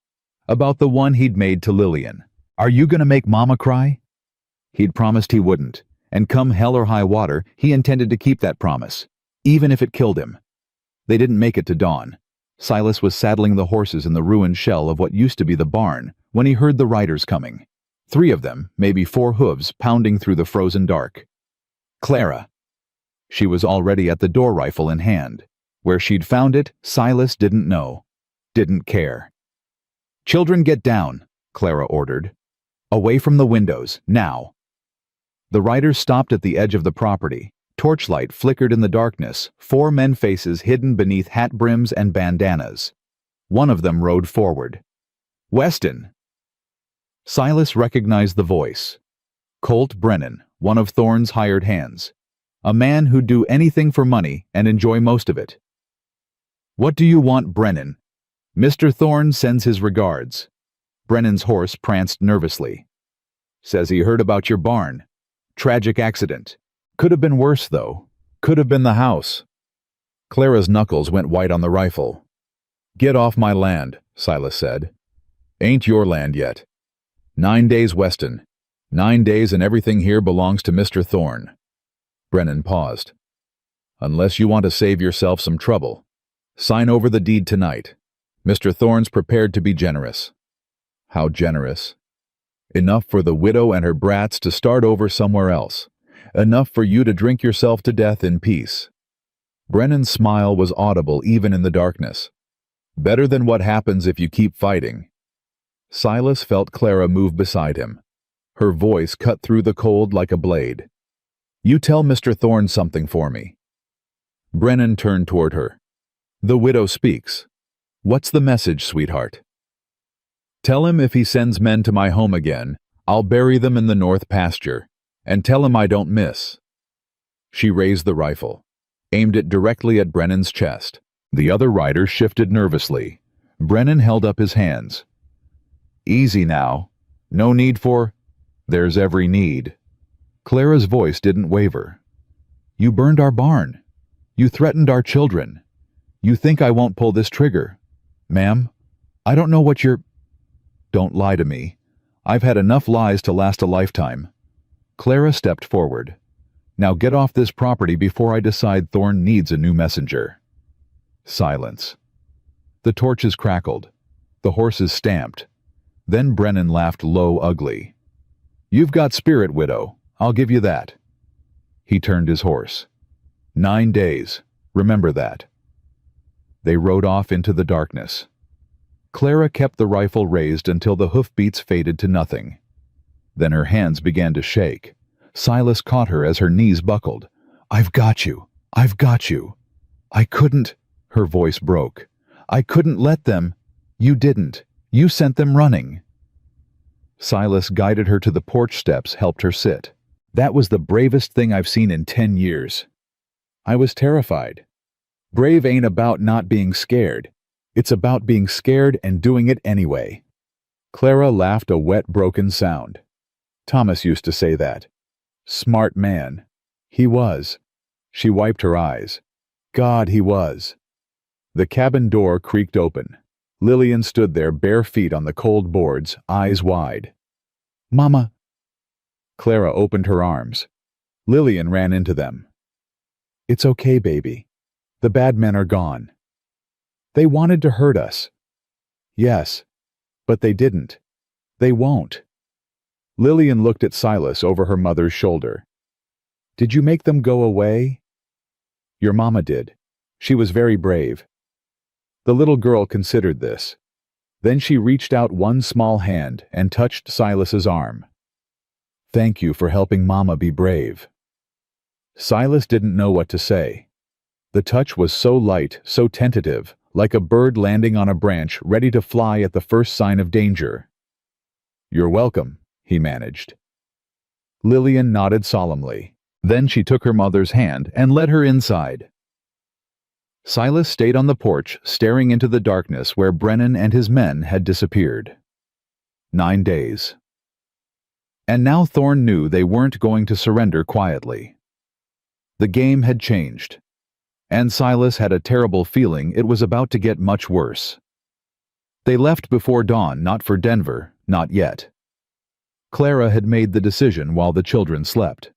About the one he'd made to Lillian. "Are you gonna make Mama cry?" He'd promised he wouldn't, and come hell or high water, he intended to keep that promise, even if it killed him. They didn't make it to dawn. Silas was saddling the horses in the ruined shell of what used to be the barn when he heard the riders coming. 3 of them, maybe 4 hooves, pounding through the frozen dark. "Clara." She was already at the door, rifle in hand. Where she'd found it, Silas didn't know. Didn't care. "Children, get down," Clara ordered. "Away from the windows, now." The riders stopped at the edge of the property. Torchlight flickered in the darkness, 4 men faces hidden beneath hat brims and bandanas. One of them rode forward. "Weston." Silas recognized the voice. Colt Brennan, one of Thorne's hired hands. A man who'd do anything for money and enjoy most of it. "What do you want, Brennan?" "Mr. Thorne sends his regards." Brennan's horse pranced nervously. "Says he heard about your barn. Tragic accident. Could have been worse, though. Could have been the house." Clara's knuckles went white on the rifle. "Get off my land," Silas said. "Ain't your land yet. 9 days, Weston. 9 days and everything here belongs to Mr. Thorne." Brennan paused. "Unless you want to save yourself some trouble." Sign over the deed tonight. Mr. Thorne's prepared to be generous. How generous? Enough for the widow and her brats to start over somewhere else. Enough for you to drink yourself to death in peace. Brennan's smile was audible even in the darkness. Better than what happens if you keep fighting. Silas felt Clara move beside him. Her voice cut through the cold like a blade. You tell Mr. Thorne something for me. Brennan turned toward her. The widow speaks. What's the message, sweetheart? Tell him if he sends men to my home again, I'll bury them in the north pasture, and tell him I don't miss. She raised the rifle, aimed it directly at Brennan's chest. The other rider shifted nervously. Brennan held up his hands. Easy now. No need for... There's every need. Clara's voice didn't waver. You burned our barn. You threatened our children. You think I won't pull this trigger. Ma'am, I don't know what you're... Don't lie to me. I've had enough lies to last a lifetime. Clara stepped forward. Now get off this property before I decide Thorne needs a new messenger. Silence. The torches crackled. The horses stamped. Then Brennan laughed low, ugly. You've got spirit, widow. I'll give you that. He turned his horse. 9 days. Remember that. They rode off into the darkness. Clara kept the rifle raised until the hoofbeats faded to nothing. Then her hands began to shake. Silas caught her as her knees buckled. I've got you. I've got you. I couldn't... Her voice broke. I couldn't let them... You didn't. You sent them running. Silas guided her to the porch steps, helped her sit. That was the bravest thing I've seen in 10 years. I was terrified. Brave ain't about not being scared. It's about being scared and doing it anyway. Clara laughed a wet, broken sound. Thomas used to say that. Smart man. He was. She wiped her eyes. God, he was. The cabin door creaked open. Lillian stood there, bare feet on the cold boards, eyes wide. Mama. Clara opened her arms. Lillian ran into them. It's okay, baby. The bad men are gone. They wanted to hurt us. Yes, but they didn't. They won't. Lillian looked at Silas over her mother's shoulder. Did you make them go away? Your mama did. She was very brave. The little girl considered this. Then she reached out one small hand and touched Silas's arm. Thank you for helping Mama be brave. Silas didn't know what to say. The touch was so light, so tentative, like a bird landing on a branch ready to fly at the first sign of danger. You're welcome, he managed. Lillian nodded solemnly. Then she took her mother's hand and led her inside. Silas stayed on the porch, staring into the darkness where Brennan and his men had disappeared. 9 days. And now Thorne knew they weren't going to surrender quietly. The game had changed. And Silas had a terrible feeling it was about to get much worse. They left before dawn, not for Denver, not yet. Clara had made the decision while the children slept.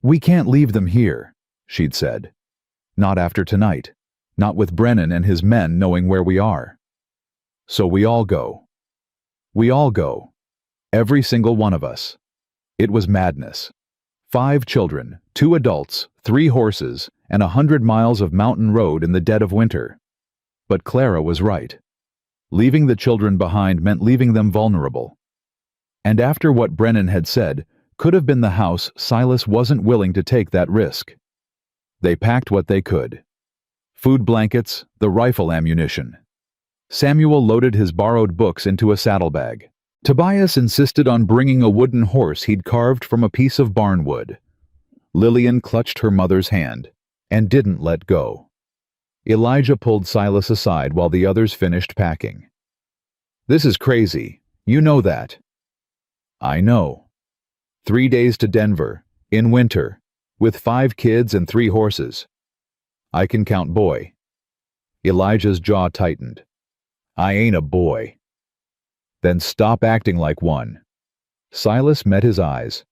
We can't leave them here, she'd said. Not after tonight. Not with Brennan and his men knowing where we are. So we all go. We all go. Every single one of us. It was madness. 5 children, 2 adults, 3 horses, and 100 miles of mountain road in the dead of winter. But Clara was right. Leaving the children behind meant leaving them vulnerable. And after what Brennan had said, could have been the house, Silas wasn't willing to take that risk. They packed what they could. Food blankets, the rifle ammunition. Samuel loaded his borrowed books into a saddlebag. Tobias insisted on bringing a wooden horse he'd carved from a piece of barnwood. Lillian clutched her mother's hand and didn't let go. Elijah pulled Silas aside while the others finished packing. This is crazy. You know that. I know. 3 days to Denver, in winter, with 5 kids and 3 horses. I can count boy. Elijah's jaw tightened. I ain't a boy. Then stop acting like one. Silas met his eyes.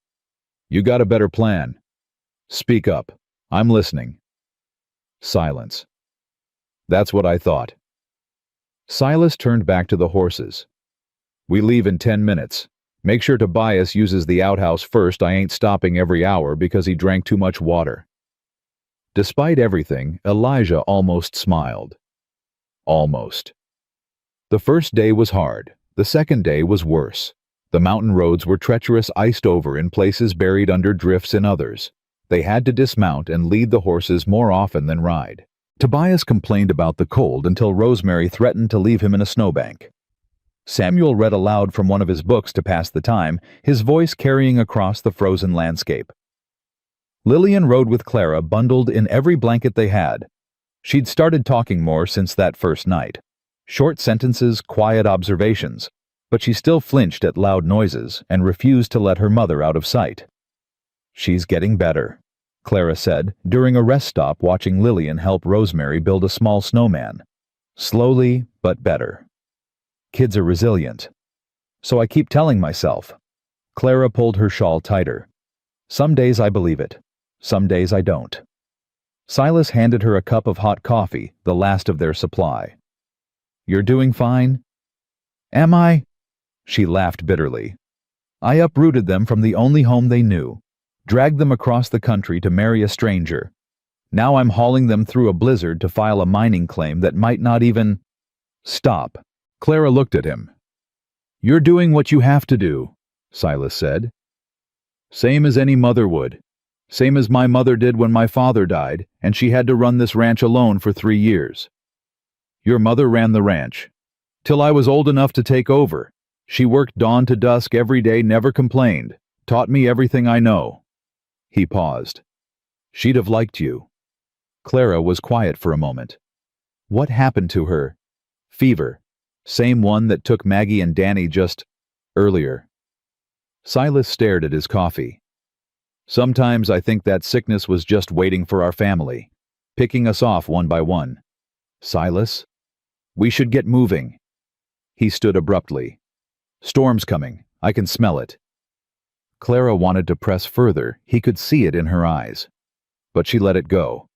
You got a better plan. Speak up. I'm listening. Silence. That's what I thought. Silas turned back to the horses. We leave in 10 minutes. Make sure Tobias uses the outhouse first. I ain't stopping every hour because he drank too much water. Despite everything, Elijah almost smiled. Almost. The first day was hard. The second day was worse. The mountain roads were treacherous, iced over in places, buried under drifts in others. They had to dismount and lead the horses more often than ride. Tobias complained about the cold until Rosemary threatened to leave him in a snowbank. Samuel read aloud from one of his books to pass the time, his voice carrying across the frozen landscape. Lillian rode with Clara, bundled in every blanket they had. She'd started talking more since that first night. Short sentences, quiet observations, but she still flinched at loud noises and refused to let her mother out of sight. She's getting better, Clara said, during a rest stop watching Lillian help Rosemary build a small snowman. Slowly, but better. Kids are resilient. So I keep telling myself. Clara pulled her shawl tighter. Some days I believe it. Some days I don't. Silas handed her a cup of hot coffee, the last of their supply. You're doing fine? Am I? She laughed bitterly. I uprooted them from the only home they knew, dragged them across the country to marry a stranger. Now I'm hauling them through a blizzard to file a mining claim that might not even... Stop. Clara looked at him. You're doing what you have to do, Silas said. Same as any mother would. Same as my mother did when my father died, and she had to run this ranch alone for 3 years. Your mother ran the ranch. Till I was old enough to take over. She worked dawn to dusk every day, never complained, taught me everything I know. He paused. She'd have liked you. Clara was quiet for a moment. What happened to her? Fever. Same one that took Maggie and Danny just earlier. Silas stared at his coffee. Sometimes I think that sickness was just waiting for our family, picking us off one by one. Silas, we should get moving. He stood abruptly. Storm's coming. I can smell it. Clara wanted to press further. He could see it in her eyes. But she let it go.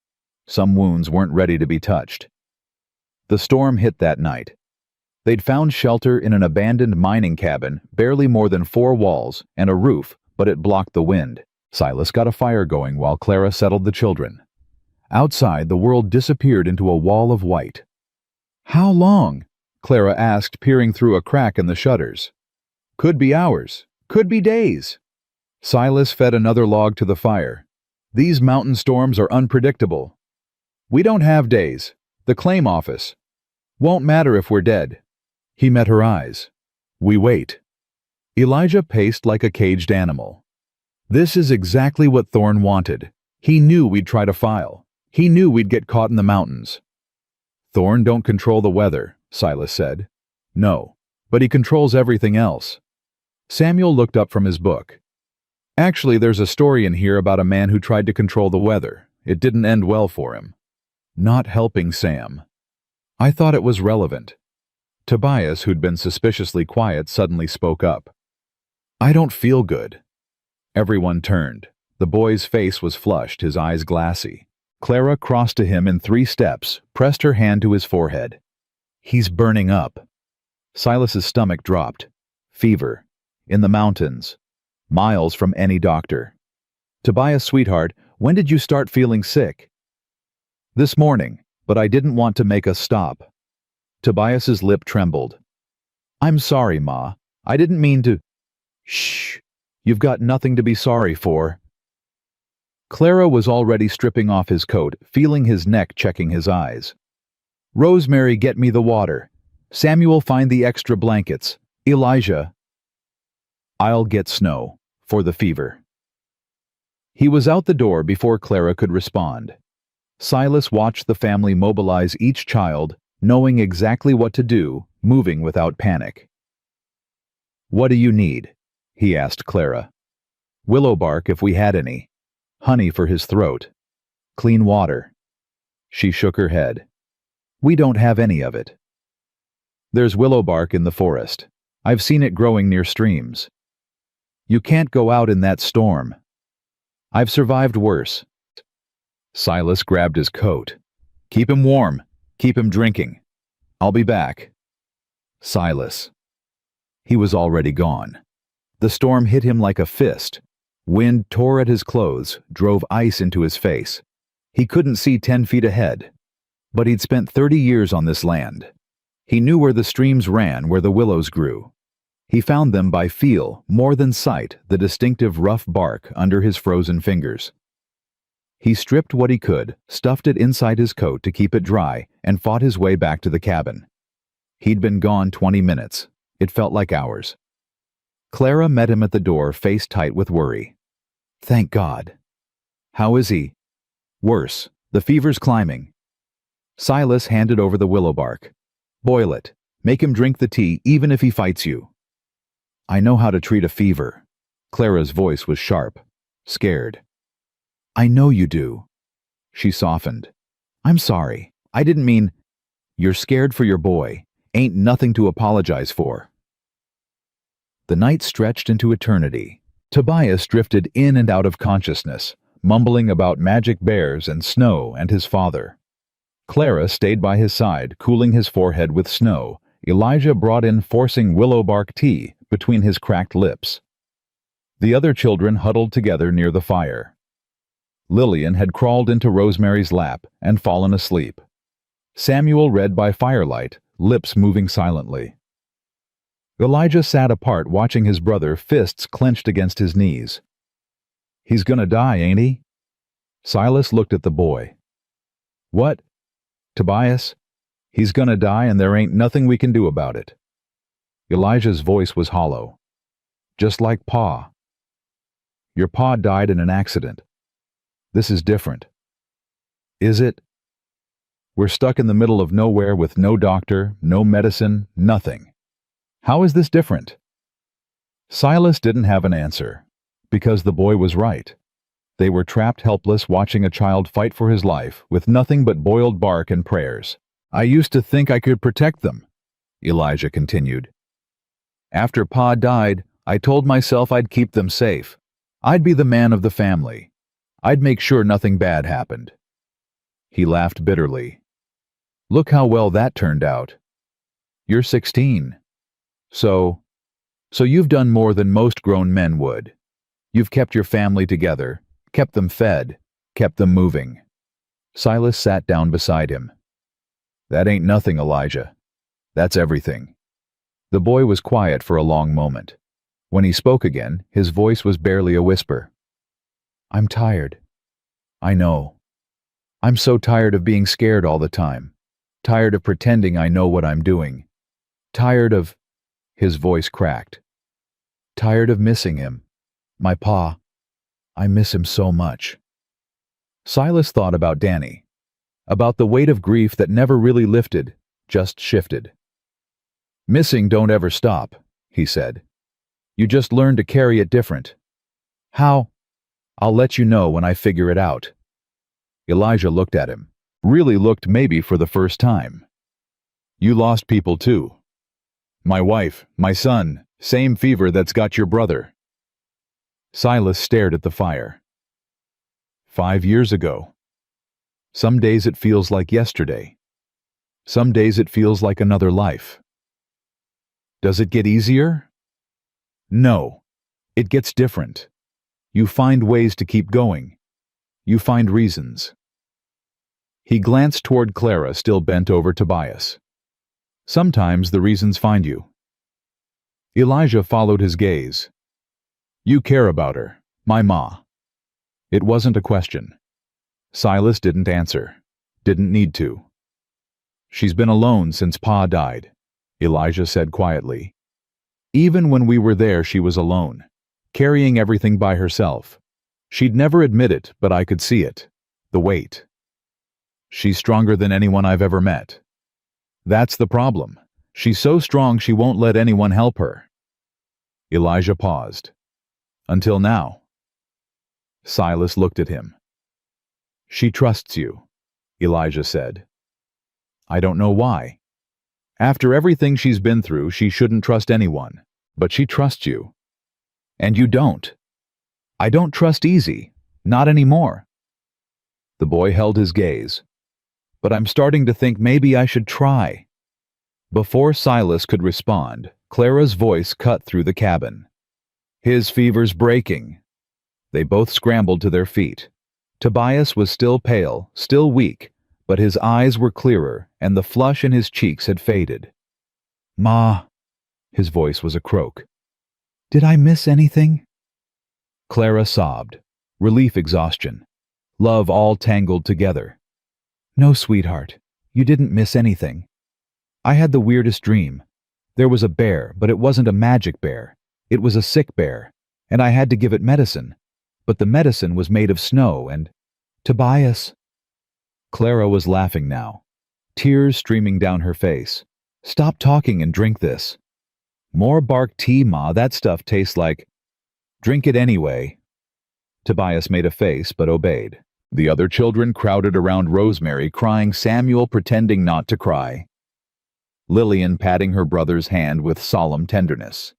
Some wounds weren't ready to be touched. The storm hit that night. They'd found shelter in an abandoned mining cabin, barely more than 4 walls and a roof, but it blocked the wind. Silas got a fire going while Clara settled the children. Outside, the world disappeared into a wall of white. How long? Clara asked, peering through a crack in the shutters. Could be hours. Could be days. Silas fed another log to the fire. These mountain storms are unpredictable. We don't have days. The claim office. Won't matter if we're dead. He met her eyes. We wait. Elijah paced like a caged animal. This is exactly what Thorne wanted. He knew we'd try to file. He knew we'd get caught in the mountains. Thorne don't control the weather, Silas said. No, but he controls everything else. Samuel looked up from his book. Actually, there's a story in here about a man who tried to control the weather. It didn't end well for him. Not helping Sam. I thought it was relevant. Tobias, who'd been suspiciously quiet, suddenly spoke up. I don't feel good. Everyone turned. The boy's face was flushed, his eyes glassy. Clara crossed to him in 3 steps, pressed her hand to his forehead. He's burning up. Silas's stomach dropped. Fever. In the mountains. Miles from any doctor. Tobias, sweetheart, when did you start feeling sick? This morning, but I didn't want to make us stop. Tobias's lip trembled. I'm sorry, Ma. I didn't mean to... Shh. You've got nothing to be sorry for. Clara was already stripping off his coat, feeling his neck, checking his eyes. Rosemary, get me the water. Samuel, find the extra blankets. Elijah. I'll get snow. For the fever. He was out the door before Clara could respond. Silas watched the family mobilize each child, knowing exactly what to do, moving without panic. What do you need? He asked Clara. Willow bark if we had any. Honey for his throat. Clean water. She shook her head. We don't have any of it. There's willow bark in the forest. I've seen it growing near streams. You can't go out in that storm. I've survived worse. Silas grabbed his coat. Keep him warm. Keep him drinking. I'll be back. Silas. He was already gone. The storm hit him like a fist. Wind tore at his clothes, drove ice into his face. He couldn't see 10 feet ahead. But he'd spent 30 years on this land. He knew where the streams ran, where the willows grew. He found them by feel, more than sight, the distinctive rough bark under his frozen fingers. He stripped what he could, stuffed it inside his coat to keep it dry, and fought his way back to the cabin. He'd been gone 20 minutes. It felt like hours. Clara met him at the door, face tight with worry. Thank God. How is he? Worse. The fever's climbing. Silas handed over the willow bark. Boil it. Make him drink the tea, even if he fights you. I know how to treat a fever. Clara's voice was sharp, scared. I know you do. She softened. I'm sorry. I didn't mean... You're scared for your boy. Ain't nothing to apologize for. The night stretched into eternity. Tobias drifted in and out of consciousness, mumbling about magic bears and snow and his father. Clara stayed by his side, cooling his forehead with snow. Elijah brought in forcing willow bark tea between his cracked lips. The other children huddled together near the fire. Lillian had crawled into Rosemary's lap and fallen asleep. Samuel read by firelight, lips moving silently. Elijah sat apart watching his brother, fists clenched against his knees. He's gonna die, ain't he? Silas looked at the boy. What? Tobias? He's gonna die and there ain't nothing we can do about it. Elijah's voice was hollow. Just like Pa. Your pa died in an accident. This is different. Is it? We're stuck in the middle of nowhere with no doctor, no medicine, nothing. How is this different? Silas didn't have an answer, because the boy was right. They were trapped helpless watching a child fight for his life with nothing but boiled bark and prayers. I used to think I could protect them, Elijah continued. After Pa died, I told myself I'd keep them safe. I'd be the man of the family. I'd make sure nothing bad happened. He laughed bitterly. Look how well that turned out. You're 16. So you've done more than most grown men would. You've kept your family together, kept them fed, kept them moving. Silas sat down beside him. That ain't nothing, Elijah. That's everything. The boy was quiet for a long moment. When he spoke again, his voice was barely a whisper. I'm tired. I know. I'm so tired of being scared all the time. Tired of pretending I know what I'm doing. Tired of... His voice cracked. Tired of missing him. My pa. I miss him so much. Silas thought about Danny. About the weight of grief that never really lifted, just shifted. Missing don't ever stop, he said. You just learn to carry it different. How? I'll let you know when I figure it out. Elijah looked at him. Really looked maybe for the first time. You lost people too. My wife, my son, same fever that's got your brother. Silas stared at the fire. 5 years ago. Some days it feels like yesterday. Some days it feels like another life. Does it get easier? No. It gets different. You find ways to keep going. You find reasons. He glanced toward Clara, still bent over Tobias. Sometimes the reasons find you. Elijah followed his gaze. You care about her, my ma. It wasn't a question. Silas didn't answer. Didn't need to. She's been alone since Pa died, Elijah said quietly. Even when we were there, she was alone, carrying everything by herself. She'd never admit it, but I could see it. The weight. She's stronger than anyone I've ever met. That's the problem. She's so strong she won't let anyone help her. Elijah paused. Until now. Silas looked at him. She trusts you, Elijah said. I don't know why. After everything she's been through, she shouldn't trust anyone, but she trusts you. And you don't. I don't trust easy, not anymore. The boy held his gaze. but I'm starting to think maybe I should try." Before Silas could respond, Clara's voice cut through the cabin. "His fever's breaking." They both scrambled to their feet. Tobias was still pale, still weak, but his eyes were clearer, and the flush in his cheeks had faded. "Ma," his voice was a croak. "Did I miss anything?" Clara sobbed. Relief exhaustion. Love all tangled together. "No, sweetheart. You didn't miss anything. I had the weirdest dream. There was a bear, but it wasn't a magic bear. It was a sick bear, and I had to give it medicine. But the medicine was made of snow and— Tobias." Clara was laughing now, tears streaming down her face. "Stop talking and drink this." "More bark tea, Ma. That stuff tastes like—" "Drink it anyway." Tobias made a face but obeyed. The other children crowded around Rosemary, crying, Samuel pretending not to cry, Lillian patting her brother's hand with solemn tenderness.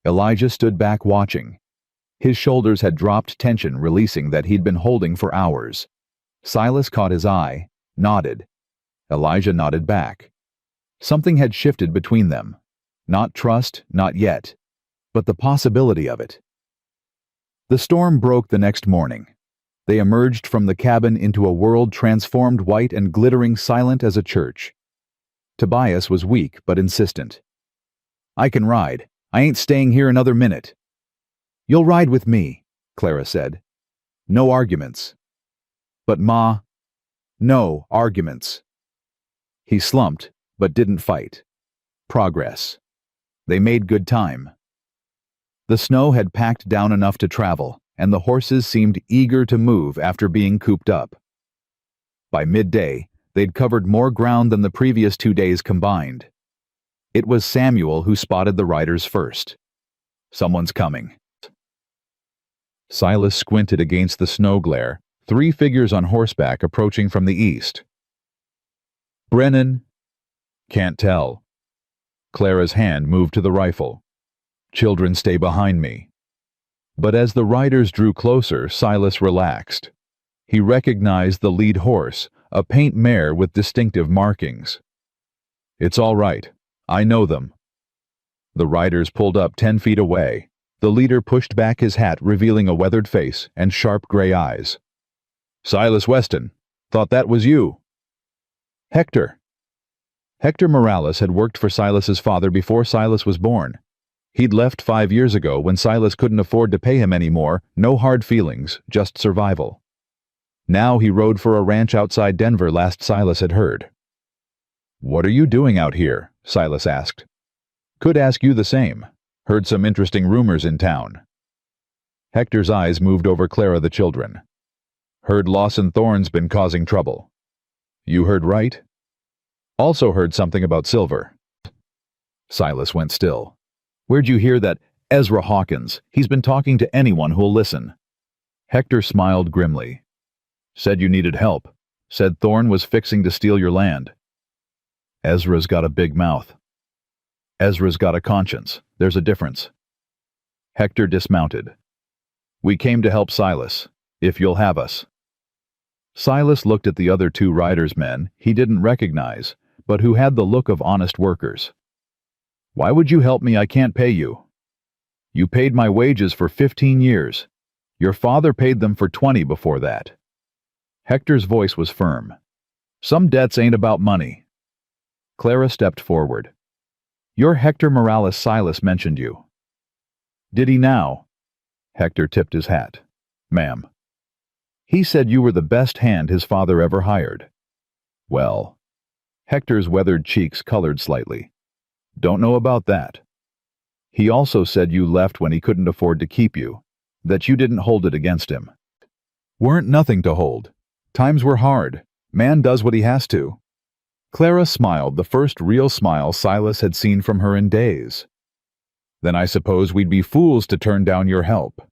Elijah stood back watching. His shoulders had dropped tension, releasing that he'd been holding for hours. Silas caught his eye, nodded. Elijah nodded back. Something had shifted between them. Not trust, not yet, but the possibility of it. The storm broke the next morning. They emerged from the cabin into a world transformed, white and glittering, silent as a church. Tobias was weak but insistent. "I can ride. I ain't staying here another minute." "You'll ride with me," Clara said. "No arguments." "But Ma—" "No arguments." He slumped, but didn't fight. Progress. They made good time. The snow had packed down enough to travel, and the horses seemed eager to move after being cooped up. By midday, they'd covered more ground than the previous 2 days combined. It was Samuel who spotted the riders first. "Someone's coming." Silas squinted against the snow glare, 3 figures on horseback approaching from the east. "Brennan?" "Can't tell." Clara's hand moved to the rifle. "Children, stay behind me." But as the riders drew closer, Silas relaxed. He recognized the lead horse, a paint mare with distinctive markings. "It's all right. I know them." The riders pulled up 10 feet away. The leader pushed back his hat, revealing a weathered face and sharp gray eyes. "Silas Weston. Thought that was you." "Hector." Hector Morales had worked for Silas's father before Silas was born. He'd left 5 years ago when Silas couldn't afford to pay him anymore. No hard feelings, just survival. Now he rode for a ranch outside Denver, last Silas had heard. "What are you doing out here?" Silas asked. "Could ask you the same. Heard some interesting rumors in town." Hector's eyes moved over Clara the children. "Heard Lawson Thorne's been causing trouble." "You heard right." "Also heard something about Silver." Silas went still. "Where'd you hear that? Ezra Hawkins. He's been talking to anyone who'll listen." Hector smiled grimly. "Said you needed help. Said Thorne was fixing to steal your land." "Ezra's got a big mouth." "Ezra's got a conscience. There's a difference." Hector dismounted. "We came to help Silas, if you'll have us." Silas looked at the other 2 riders' men he didn't recognize, but who had the look of honest workers. "Why would you help me? I can't pay you." "You paid my wages for 15 years. Your father paid them for 20 before that." Hector's voice was firm. "Some debts ain't about money." Clara stepped forward. "You're Hector Morales. Silas mentioned you." "Did he now?" Hector tipped his hat. "Ma'am." "He said you were the best hand his father ever hired." "Well." Hector's weathered cheeks colored slightly. "Don't know about that." "He also said you left when he couldn't afford to keep you, that you didn't hold it against him." "Weren't nothing to hold. Times were hard. Man does what he has to." Clara smiled, the first real smile Silas had seen from her in days. "Then I suppose we'd be fools to turn down your help."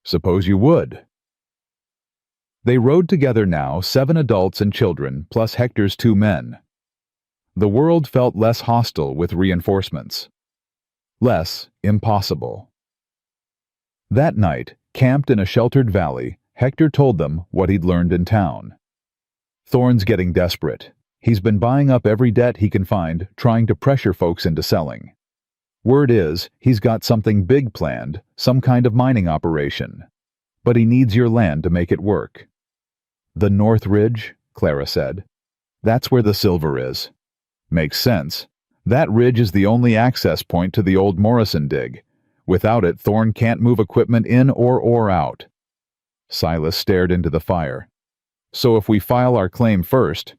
"Suppose you would." They rode together now, 7 adults and children, plus Hector's 2 men. The world felt less hostile with reinforcements. Less impossible. That night, camped in a sheltered valley, Hector told them what he'd learned in town. Thorne's getting desperate. He's been buying up every debt he can find, trying to pressure folks into selling. Word is, he's got something big planned, some kind of mining operation. But he needs your land to make it work. The North Ridge, Clara said. That's where the silver is. Makes sense. That ridge is the only access point to the old Morrison dig. Without it, Thorne can't move equipment in or ore out. Silas stared into the fire. So if we file our claim first,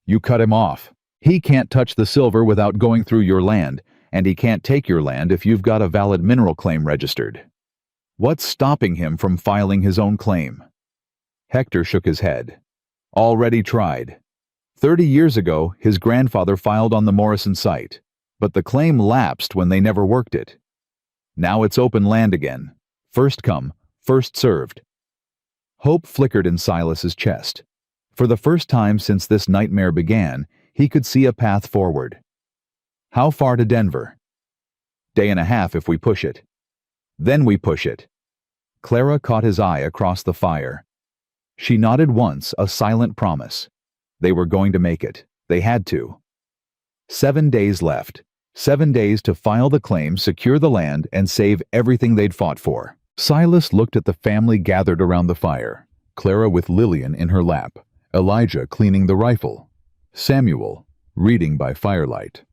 you cut him off. He can't touch the silver without going through your land, and he can't take your land if you've got a valid mineral claim registered. What's stopping him from filing his own claim? Hector shook his head. Already tried. 30 years ago, his grandfather filed on the Morrison site, but the claim lapsed when they never worked it. Now it's open land again. First come, first served. Hope flickered in Silas's chest. For the first time since this nightmare began, he could see a path forward. How far to Denver? Day and a half if we push it. Then we push it. Clara caught his eye across the fire. She nodded once, a silent promise. They were going to make it. They had to. 7 days left. 7 days to file the claim, secure the land, and save everything they'd fought for. Silas looked at the family gathered around the fire. Clara with Lillian in her lap. Elijah cleaning the rifle. Samuel reading by firelight.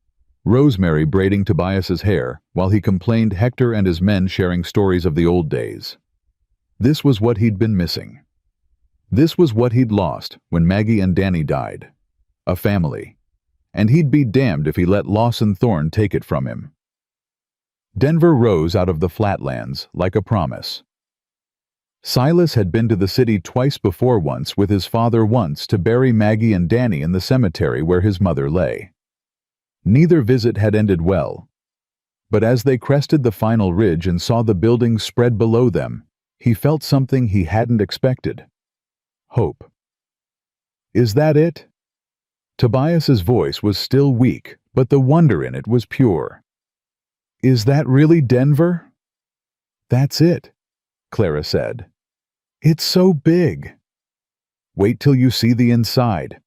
Rosemary braiding Tobias's hair while he complained Hector and his men sharing stories of the old days. This was what he'd been missing. This was what he'd lost when Maggie and Danny died. A family. And he'd be damned if he let Lawson Thorne take it from him. Denver rose out of the flatlands like a promise. Silas had been to the city twice before, once with his father, once to bury Maggie and Danny in the cemetery where his mother lay. Neither visit had ended well. But as they crested the final ridge and saw the buildings spread below them, he felt something he hadn't expected. Hope. Is that it? Tobias's voice was still weak, but the wonder in it was pure. Is that really Denver? That's it, Clara said. It's so big. Wait till you see the inside.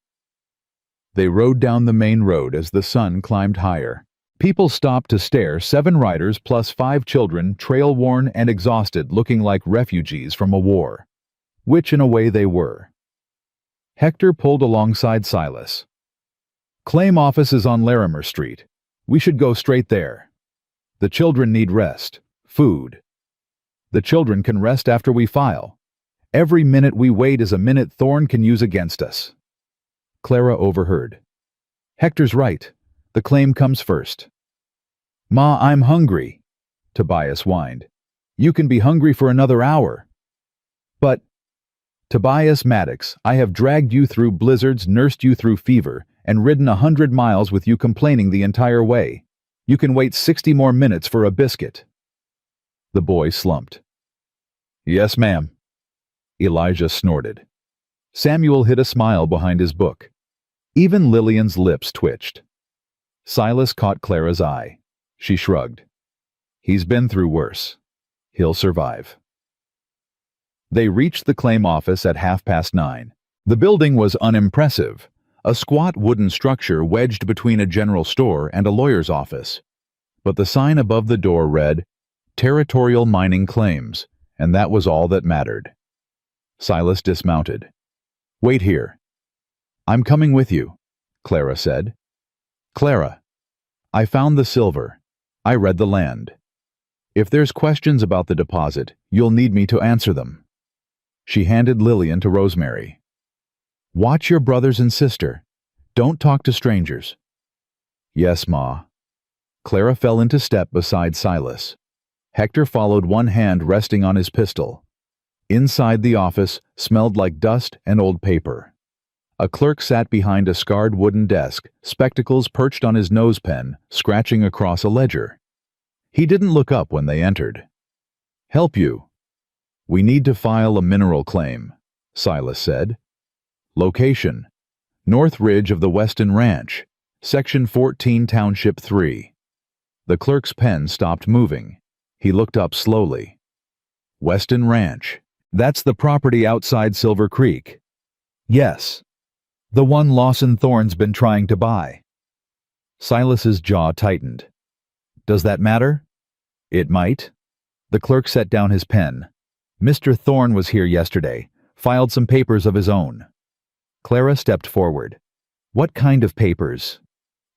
They rode down the main road as the sun climbed higher. People stopped to stare, 7 riders plus 5 children, trail-worn and exhausted, looking like refugees from a war. Which in a way they were. Hector pulled alongside Silas. Claim office is on Larimer Street. We should go straight there. The children need rest, food. The children can rest after we file. Every minute we wait is a minute Thorne can use against us. Clara overheard. Hector's right. The claim comes first. Ma, I'm hungry, Tobias whined. You can be hungry for another hour. But, Tobias Maddox, I have dragged you through blizzards, nursed you through fever, and ridden 100 miles with you complaining the entire way. You can wait 60 more minutes for a biscuit. The boy slumped. Yes, ma'am. Elijah snorted. Samuel hid a smile behind his book. Even Lillian's lips twitched. Silas caught Clara's eye. She shrugged. He's been through worse. He'll survive. They reached the claim office at 9:30. The building was unimpressive, a squat wooden structure wedged between a general store and a lawyer's office. But the sign above the door read, Territorial Mining Claims, and that was all that mattered. Silas dismounted. Wait here. I'm coming with you, Clara said. Clara, I found the silver. I read the land. If there's questions about the deposit, you'll need me to answer them. She handed Lillian to Rosemary. Watch your brothers and sister. Don't talk to strangers. Yes, Ma. Clara fell into step beside Silas. Hector followed, one hand resting on his pistol. Inside the office smelled like dust and old paper. A clerk sat behind a scarred wooden desk, spectacles perched on his nose pen, scratching across a ledger. He didn't look up when they entered. Help you. We need to file a mineral claim, Silas said. Location: North Ridge of the Weston Ranch, Section 14, Township 3. The clerk's pen stopped moving. He looked up slowly. Weston Ranch. That's the property outside Silver Creek. Yes. The one Lawson Thorne's been trying to buy. Silas's jaw tightened. Does that matter? It might. The clerk set down his pen. Mr. Thorne was here yesterday, filed some papers of his own. Clara stepped forward. What kind of papers?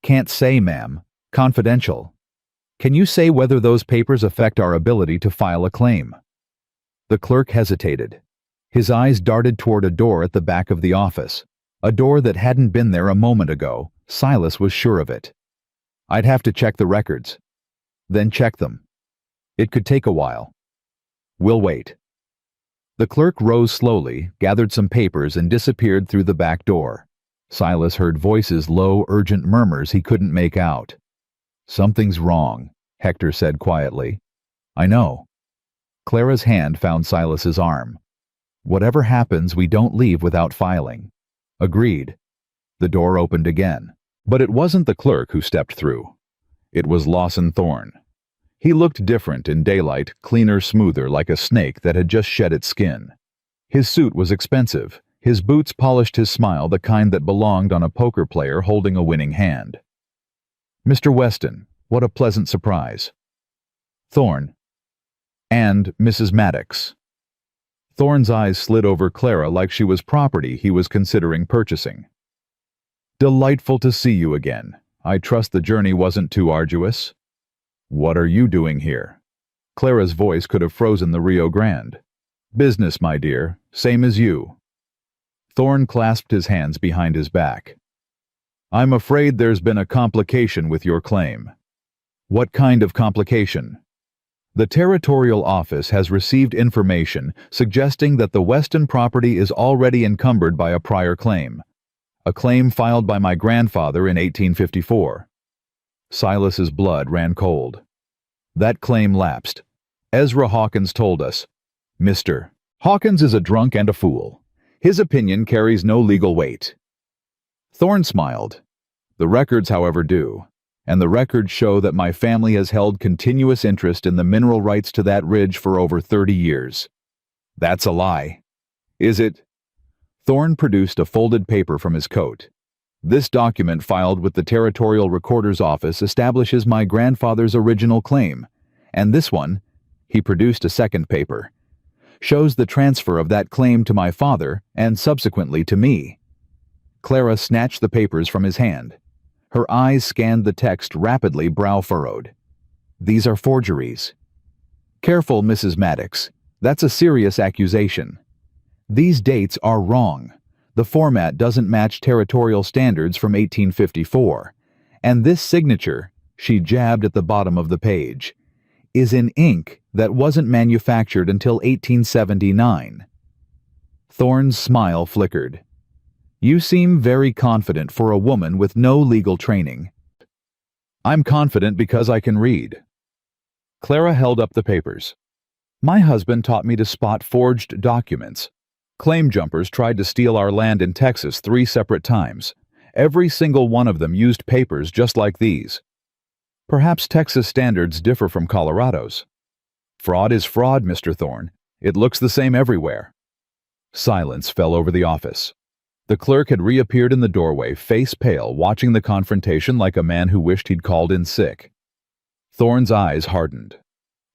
Can't say, ma'am. Confidential. Can you say whether those papers affect our ability to file a claim? The clerk hesitated. His eyes darted toward a door at the back of the office, a door that hadn't been there a moment ago. Silas was sure of it. I'd have to check the records. Then check them. It could take a while. We'll wait. The clerk rose slowly, gathered some papers, and disappeared through the back door. Silas heard voices, low, urgent murmurs he couldn't make out. Something's wrong, Hector said quietly. I know. Clara's hand found Silas's arm. Whatever happens, we don't leave without filing. Agreed. The door opened again. But it wasn't the clerk who stepped through. It was Lawson Thorne. He looked different in daylight, cleaner, smoother, like a snake that had just shed its skin. His suit was expensive. His boots polished his smile, the kind that belonged on a poker player holding a winning hand. Mr. Weston, what a pleasant surprise. Thorne. And Mrs. Maddox. Thorne's eyes slid over Clara like she was property he was considering purchasing. Delightful to see you again. I trust the journey wasn't too arduous. What are you doing here? Clara's voice could have frozen the Rio Grande. Business, my dear, same as you. Thorne clasped his hands behind his back. I'm afraid there's been a complication with your claim. What kind of complication? The Territorial Office has received information suggesting that the Weston property is already encumbered by a prior claim, a claim filed by my grandfather in 1854. Silas's blood ran cold. That claim lapsed. Ezra Hawkins told us, Mr. Hawkins is a drunk and a fool. His opinion carries no legal weight. Thorne smiled. The records, however, do, and the records show that my family has held continuous interest in the mineral rights to that ridge for over 30 years. That's a lie. Is it? Thorne produced a folded paper from his coat. This document filed with the Territorial Recorder's Office establishes my grandfather's original claim, and this one, he produced a second paper, shows the transfer of that claim to my father and subsequently to me. Clara snatched the papers from his hand. Her eyes scanned the text rapidly, brow furrowed. These are forgeries. Careful, Mrs. Maddox. That's a serious accusation. These dates are wrong. The format doesn't match territorial standards from 1854. And this signature, she jabbed at the bottom of the page, is in ink that wasn't manufactured until 1879. Thorne's smile flickered. You seem very confident for a woman with no legal training. I'm confident because I can read. Clara held up the papers. My husband taught me to spot forged documents. Claim jumpers tried to steal our land in Texas 3 separate times. Every single one of them used papers just like these. Perhaps Texas standards differ from Colorado's. Fraud is fraud, Mr. Thorne. It looks the same everywhere. Silence fell over the office. The clerk had reappeared in the doorway, face pale, watching the confrontation like a man who wished he'd called in sick. Thorne's eyes hardened.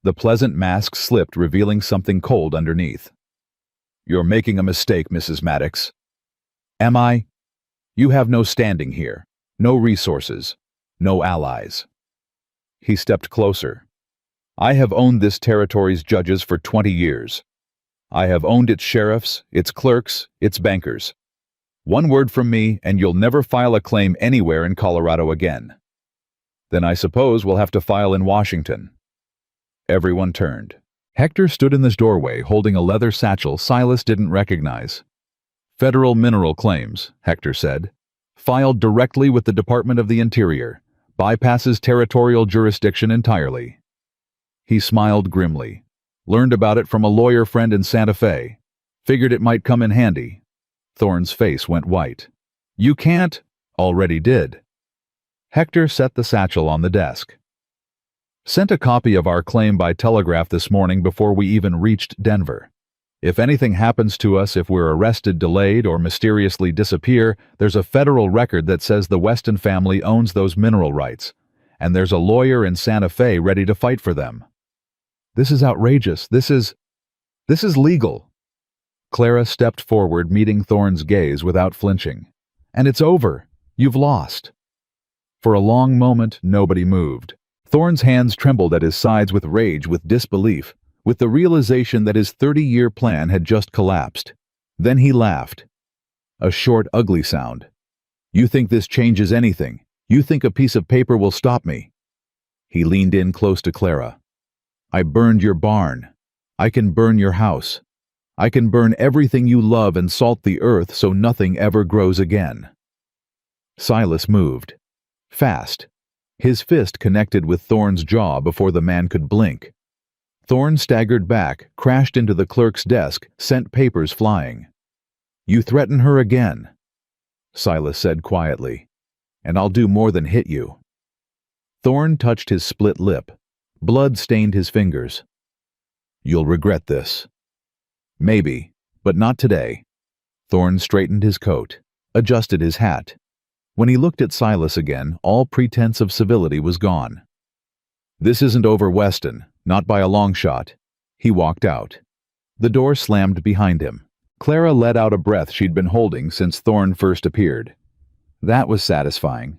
The pleasant mask slipped, revealing something cold underneath. You're making a mistake, Mrs. Maddox. Am I? You have no standing here, no resources, no allies. He stepped closer. I have owned this territory's judges for 20 years. I have owned its sheriffs, its clerks, its bankers. One word from me, and you'll never file a claim anywhere in Colorado again. Then I suppose we'll have to file in Washington. Everyone turned. Hector stood in this doorway, holding a leather satchel Silas didn't recognize. Federal mineral claims, Hector said. Filed directly with the Department of the Interior. Bypasses territorial jurisdiction entirely. He smiled grimly. Learned about it from a lawyer friend in Santa Fe. Figured it might come in handy. Thorne's face went white. You can't. Already did. Hector set the satchel on the desk. Sent a copy of our claim by telegraph this morning before we even reached Denver. If anything happens to us, if we're arrested, delayed, or mysteriously disappear, there's a federal record that says the Weston family owns those mineral rights, and there's a lawyer in Santa Fe ready to fight for them. This is outrageous. This is legal. Clara stepped forward, meeting Thorne's gaze without flinching. And it's over. You've lost. For a long moment, nobody moved. Thorne's hands trembled at his sides with rage, with disbelief, with the realization that his 30-year plan had just collapsed. Then he laughed. A short, ugly sound. You think this changes anything? You think a piece of paper will stop me? He leaned in close to Clara. I burned your barn. I can burn your house. I can burn everything you love and salt the earth so nothing ever grows again. Silas moved. Fast. His fist connected with Thorne's jaw before the man could blink. Thorne staggered back, crashed into the clerk's desk, sent papers flying. You threaten her again, Silas said quietly, and I'll do more than hit you. Thorne touched his split lip. Blood stained his fingers. You'll regret this. Maybe, but not today. Thorne straightened his coat, adjusted his hat. When he looked at Silas again, all pretense of civility was gone. This isn't over, Weston, not by a long shot. He walked out. The door slammed behind him. Clara let out a breath she'd been holding since Thorne first appeared. That was satisfying.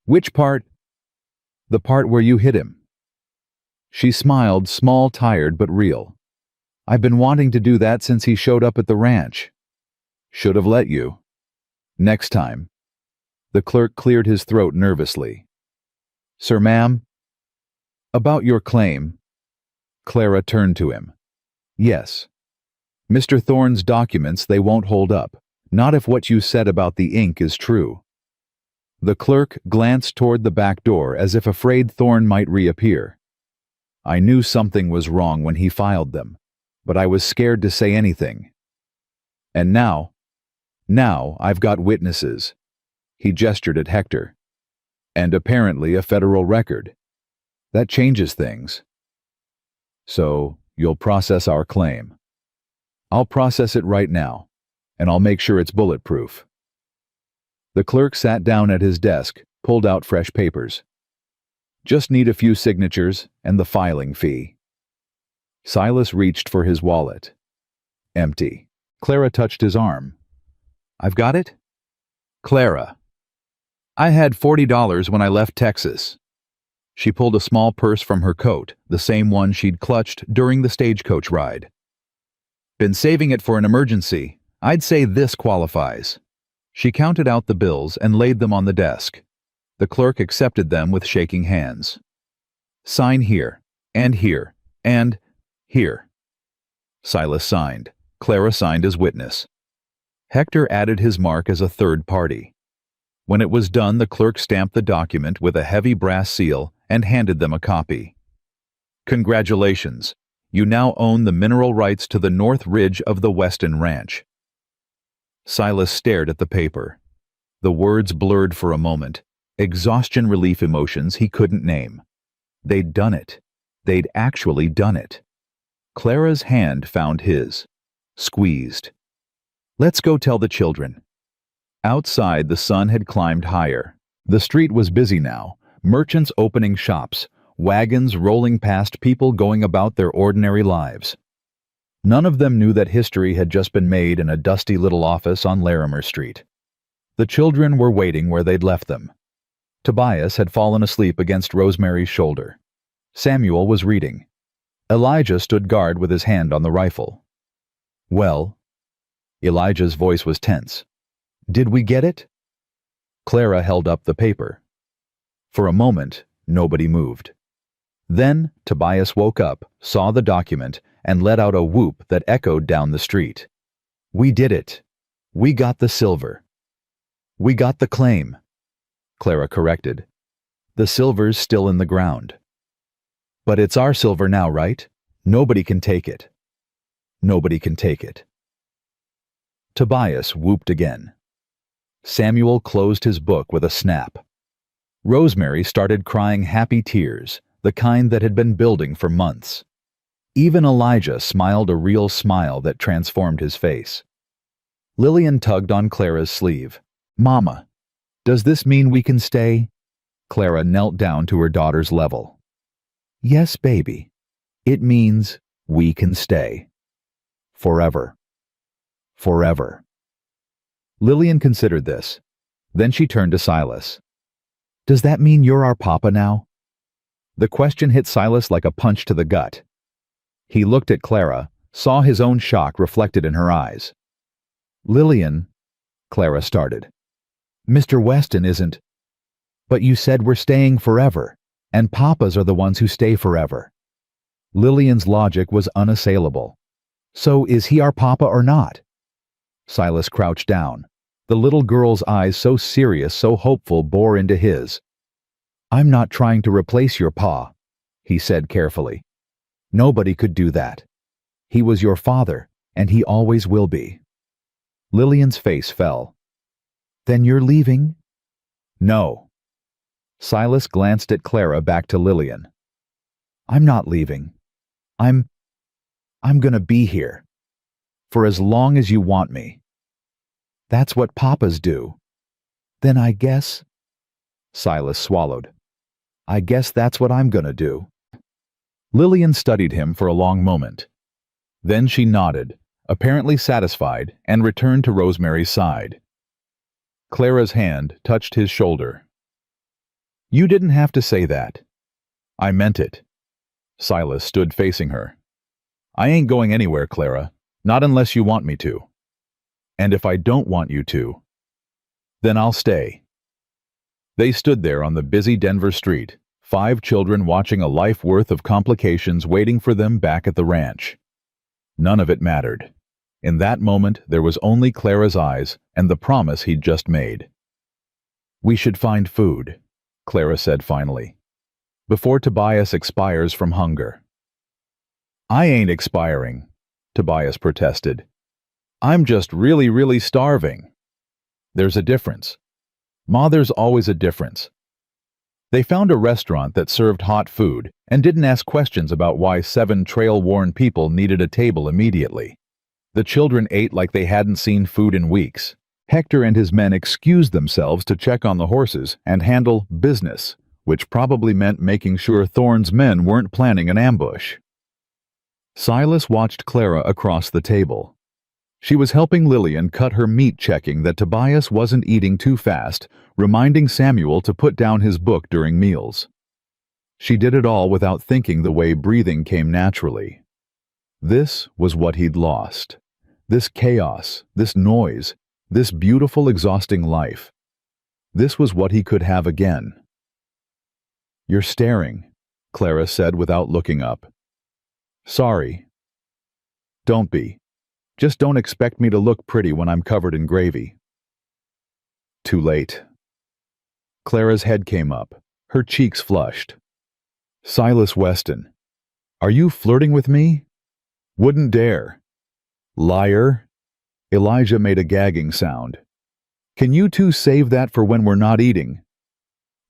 Which part? The part where you hit him. She smiled, small, tired, but real. I've been wanting to do that since he showed up at the ranch. Should have let you. Next time. The clerk cleared his throat nervously. Sir, ma'am? About your claim. Clara turned to him. Yes. Mr. Thorne's documents, they won't hold up. Not if what you said about the ink is true. The clerk glanced toward the back door as if afraid Thorne might reappear. I knew something was wrong when he filed them, but I was scared to say anything. And now I've got witnesses. He gestured at Hector. And apparently a federal record. That changes things. So, you'll process our claim. I'll process it right now, and I'll make sure it's bulletproof. The clerk sat down at his desk, pulled out fresh papers. Just need a few signatures and the filing fee. Silas reached for his wallet. Empty. Clara touched his arm. I've got it? Clara. I had $40 when I left Texas. She pulled a small purse from her coat, the same one she'd clutched during the stagecoach ride. Been saving it for an emergency. I'd say this qualifies. She counted out the bills and laid them on the desk. The clerk accepted them with shaking hands. Sign here, and here, and here. Silas signed. Clara signed as witness. Hector added his mark as a third party. When it was done, the clerk stamped the document with a heavy brass seal and handed them a copy. Congratulations. You now own the mineral rights to the north ridge of the Weston Ranch. Silas stared at the paper. The words blurred for a moment, exhaustion relief emotions he couldn't name. They'd done it. They'd actually done it. Clara's hand found his. Squeezed. Let's go tell the children. Outside, the sun had climbed higher. The street was busy now, merchants opening shops, wagons rolling past, people going about their ordinary lives. None of them knew that history had just been made in a dusty little office on Larimer Street. The children were waiting where they'd left them. Tobias had fallen asleep against Rosemary's shoulder. Samuel was reading. Elijah stood guard with his hand on the rifle. Well, Elijah's voice was tense. Did we get it? Clara held up the paper. For a moment, nobody moved. Then Tobias woke up, saw the document, and let out a whoop that echoed down the street. We did it. We got the silver. We got the claim. Clara corrected. The silver's still in the ground. But it's our silver now, right? Nobody can take it. Nobody can take it. Tobias whooped again. Samuel closed his book with a snap. Rosemary started crying happy tears, the kind that had been building for months. Even Elijah smiled a real smile that transformed his face. Lillian tugged on Clara's sleeve. "Mama, does this mean we can stay?" Clara knelt down to her daughter's level. "Yes, baby. It means we can stay. Forever. Forever." Lillian considered this. Then she turned to Silas. "Does that mean you're our papa now?" The question hit Silas like a punch to the gut. He looked at Clara, saw his own shock reflected in her eyes. "Lillian," Clara started. "Mr. Weston isn't—" "But you said we're staying forever, and papas are the ones who stay forever." Lillian's logic was unassailable. "So is he our papa or not?" Silas crouched down. The little girl's eyes, so serious, so hopeful, bore into his. "I'm not trying to replace your pa," he said carefully. "Nobody could do that. He was your father, and he always will be." Lillian's face fell. "Then you're leaving?" "No." Silas glanced at Clara, back to Lillian. "I'm not leaving. I'm gonna be here. For as long as you want me." "That's what papas do." "Then I guess—" Silas swallowed. "I guess that's what I'm gonna do." Lillian studied him for a long moment. Then she nodded, apparently satisfied, and returned to Rosemary's side. Clara's hand touched his shoulder. "You didn't have to say that." "I meant it." Silas stood facing her. "I ain't going anywhere, Clara, not unless you want me to. And if I don't want you to, then I'll stay." They stood there on the busy Denver street, 5 children watching a life worth of complications waiting for them back at the ranch. None of it mattered. In that moment, there was only Clara's eyes and the promise he'd just made. "We should find food," Clara said finally, "before Tobias expires from hunger." "I ain't expiring," Tobias protested. "I'm just really, really starving." "There's a difference. Ma, there's always a difference." They found a restaurant that served hot food and didn't ask questions about why 7 trail-worn people needed a table immediately. The children ate like they hadn't seen food in weeks. Hector and his men excused themselves to check on the horses and handle business, which probably meant making sure Thorne's men weren't planning an ambush. Silas watched Clara across the table. She was helping Lillian cut her meat, checking that Tobias wasn't eating too fast, reminding Samuel to put down his book during meals. She did it all without thinking, the way breathing came naturally. This was what he'd lost. This chaos, this noise, this beautiful, exhausting life. This was what he could have again. "You're staring," Clara said without looking up. "Sorry." "Don't be. Just don't expect me to look pretty when I'm covered in gravy." Too late. Clara's head came up, her cheeks flushed. "Silas Weston, are you flirting with me?" "Wouldn't dare." "Liar." Elijah made a gagging sound. "Can you two save that for when we're not eating?"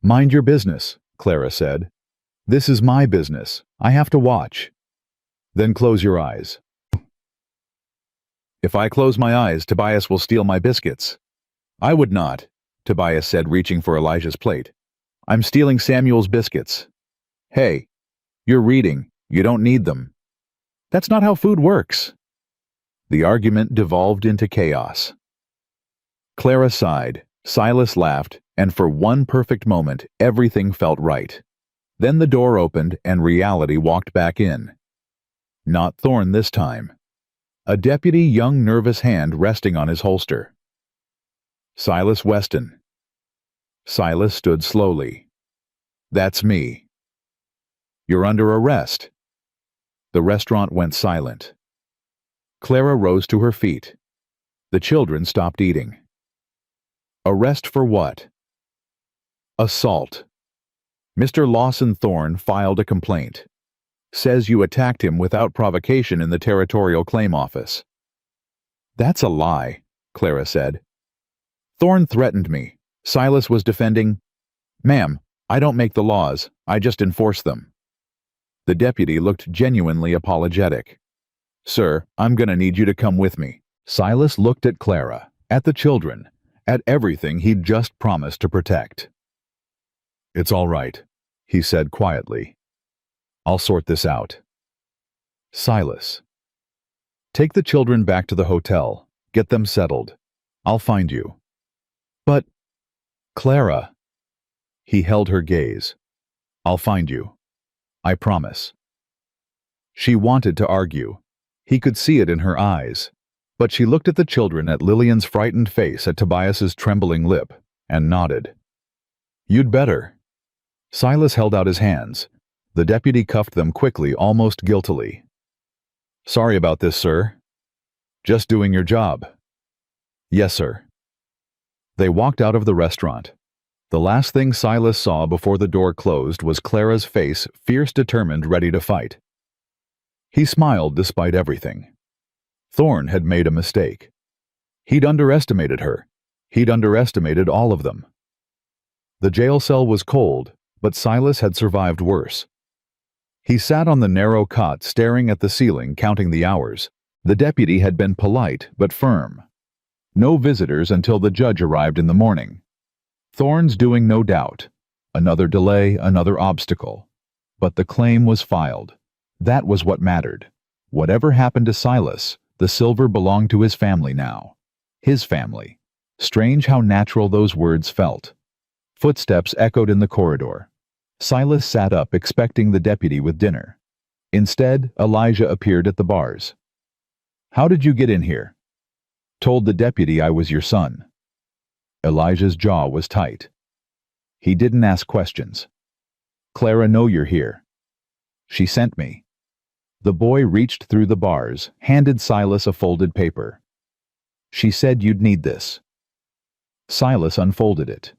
"Mind your business," Clara said. "This is my business. I have to watch." "Then close your eyes." "If I close my eyes, Tobias will steal my biscuits." "I would not," Tobias said, reaching for Elijah's plate. "I'm stealing Samuel's biscuits." "Hey, you're reading. You don't need them." "That's not how food works." The argument devolved into chaos. Clara sighed, Silas laughed, and for one perfect moment, everything felt right. Then the door opened and reality walked back in. Not Thorne this time. A deputy, young, nervous hand resting on his holster. "Silas Weston." Silas stood slowly. "That's me." "You're under arrest." The restaurant went silent. Clara rose to her feet. The children stopped eating. "Arrest for what?" "Assault. Mr. Lawson Thorne filed a complaint. Says you attacked him without provocation in the Territorial Claim Office." "That's a lie," Clara said. "Thorne threatened me. Silas was defending—" "Ma'am, I don't make the laws, I just enforce them." The deputy looked genuinely apologetic. "Sir, I'm gonna need you to come with me." Silas looked at Clara, at the children, at everything he'd just promised to protect. "It's all right," he said quietly. "I'll sort this out." Silas. "Take the children back to the hotel. Get them settled. I'll find you." "But, Clara." He held her gaze. "I'll find you. I promise." She wanted to argue. He could see it in her eyes. But she looked at the children, at Lillian's frightened face, at Tobias's trembling lip, and nodded. "You'd better." Silas held out his hands. The deputy cuffed them quickly, almost guiltily. "Sorry about this, sir. Just doing your job." "Yes, sir." They walked out of the restaurant. The last thing Silas saw before the door closed was Clara's face, fierce, determined, ready to fight. He smiled despite everything. Thorne had made a mistake. He'd underestimated her. He'd underestimated all of them. The jail cell was cold, but Silas had survived worse. He sat on the narrow cot, staring at the ceiling, counting the hours. The deputy had been polite but firm. No visitors until the judge arrived in the morning. Thorne's doing, no doubt. Another delay, another obstacle. But the claim was filed. That was what mattered. Whatever happened to Silas, the silver belonged to his family now. His family. Strange how natural those words felt. Footsteps echoed in the corridor. Silas sat up, expecting the deputy with dinner. Instead, Elijah appeared at the bars. "How did you get in here?" "Told the deputy I was your son." Elijah's jaw was tight. He didn't ask questions. "Clara know you're here." "She sent me." The boy reached through the bars, handed Silas a folded paper. "She said you'd need this." Silas unfolded it.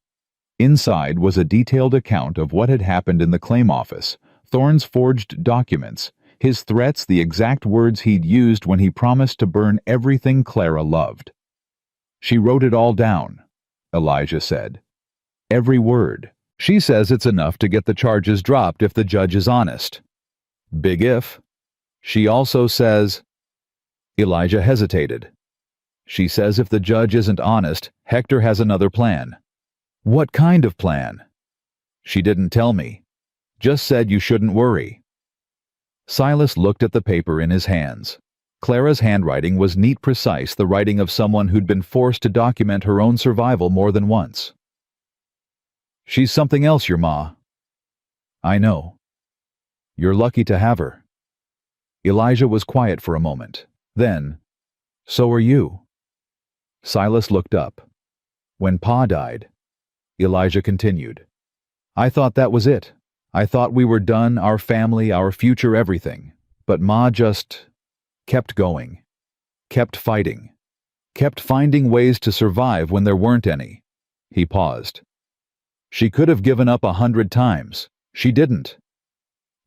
Inside was a detailed account of what had happened in the claim office, Thorne's forged documents, his threats, the exact words he'd used when he promised to burn everything Clara loved. "She wrote it all down," Elijah said. "Every word. She says it's enough to get the charges dropped if the judge is honest." "Big if." "She also says—" Elijah hesitated. "She says if the judge isn't honest, Hector has another plan." "What kind of plan?" "She didn't tell me. Just said you shouldn't worry." Silas looked at the paper in his hands. Clara's handwriting was neat, precise, the writing of someone who'd been forced to document her own survival more than once. "She's something else, your ma." "I know. You're lucky to have her." Elijah was quiet for a moment. Then, "So are you." Silas looked up. "When Pa died," Elijah continued, "I thought that was it. I thought we were done, our family, our future, everything. But Ma just kept going, kept fighting, kept finding ways to survive when there weren't any." He paused. "She could have given up 100 times. She didn't."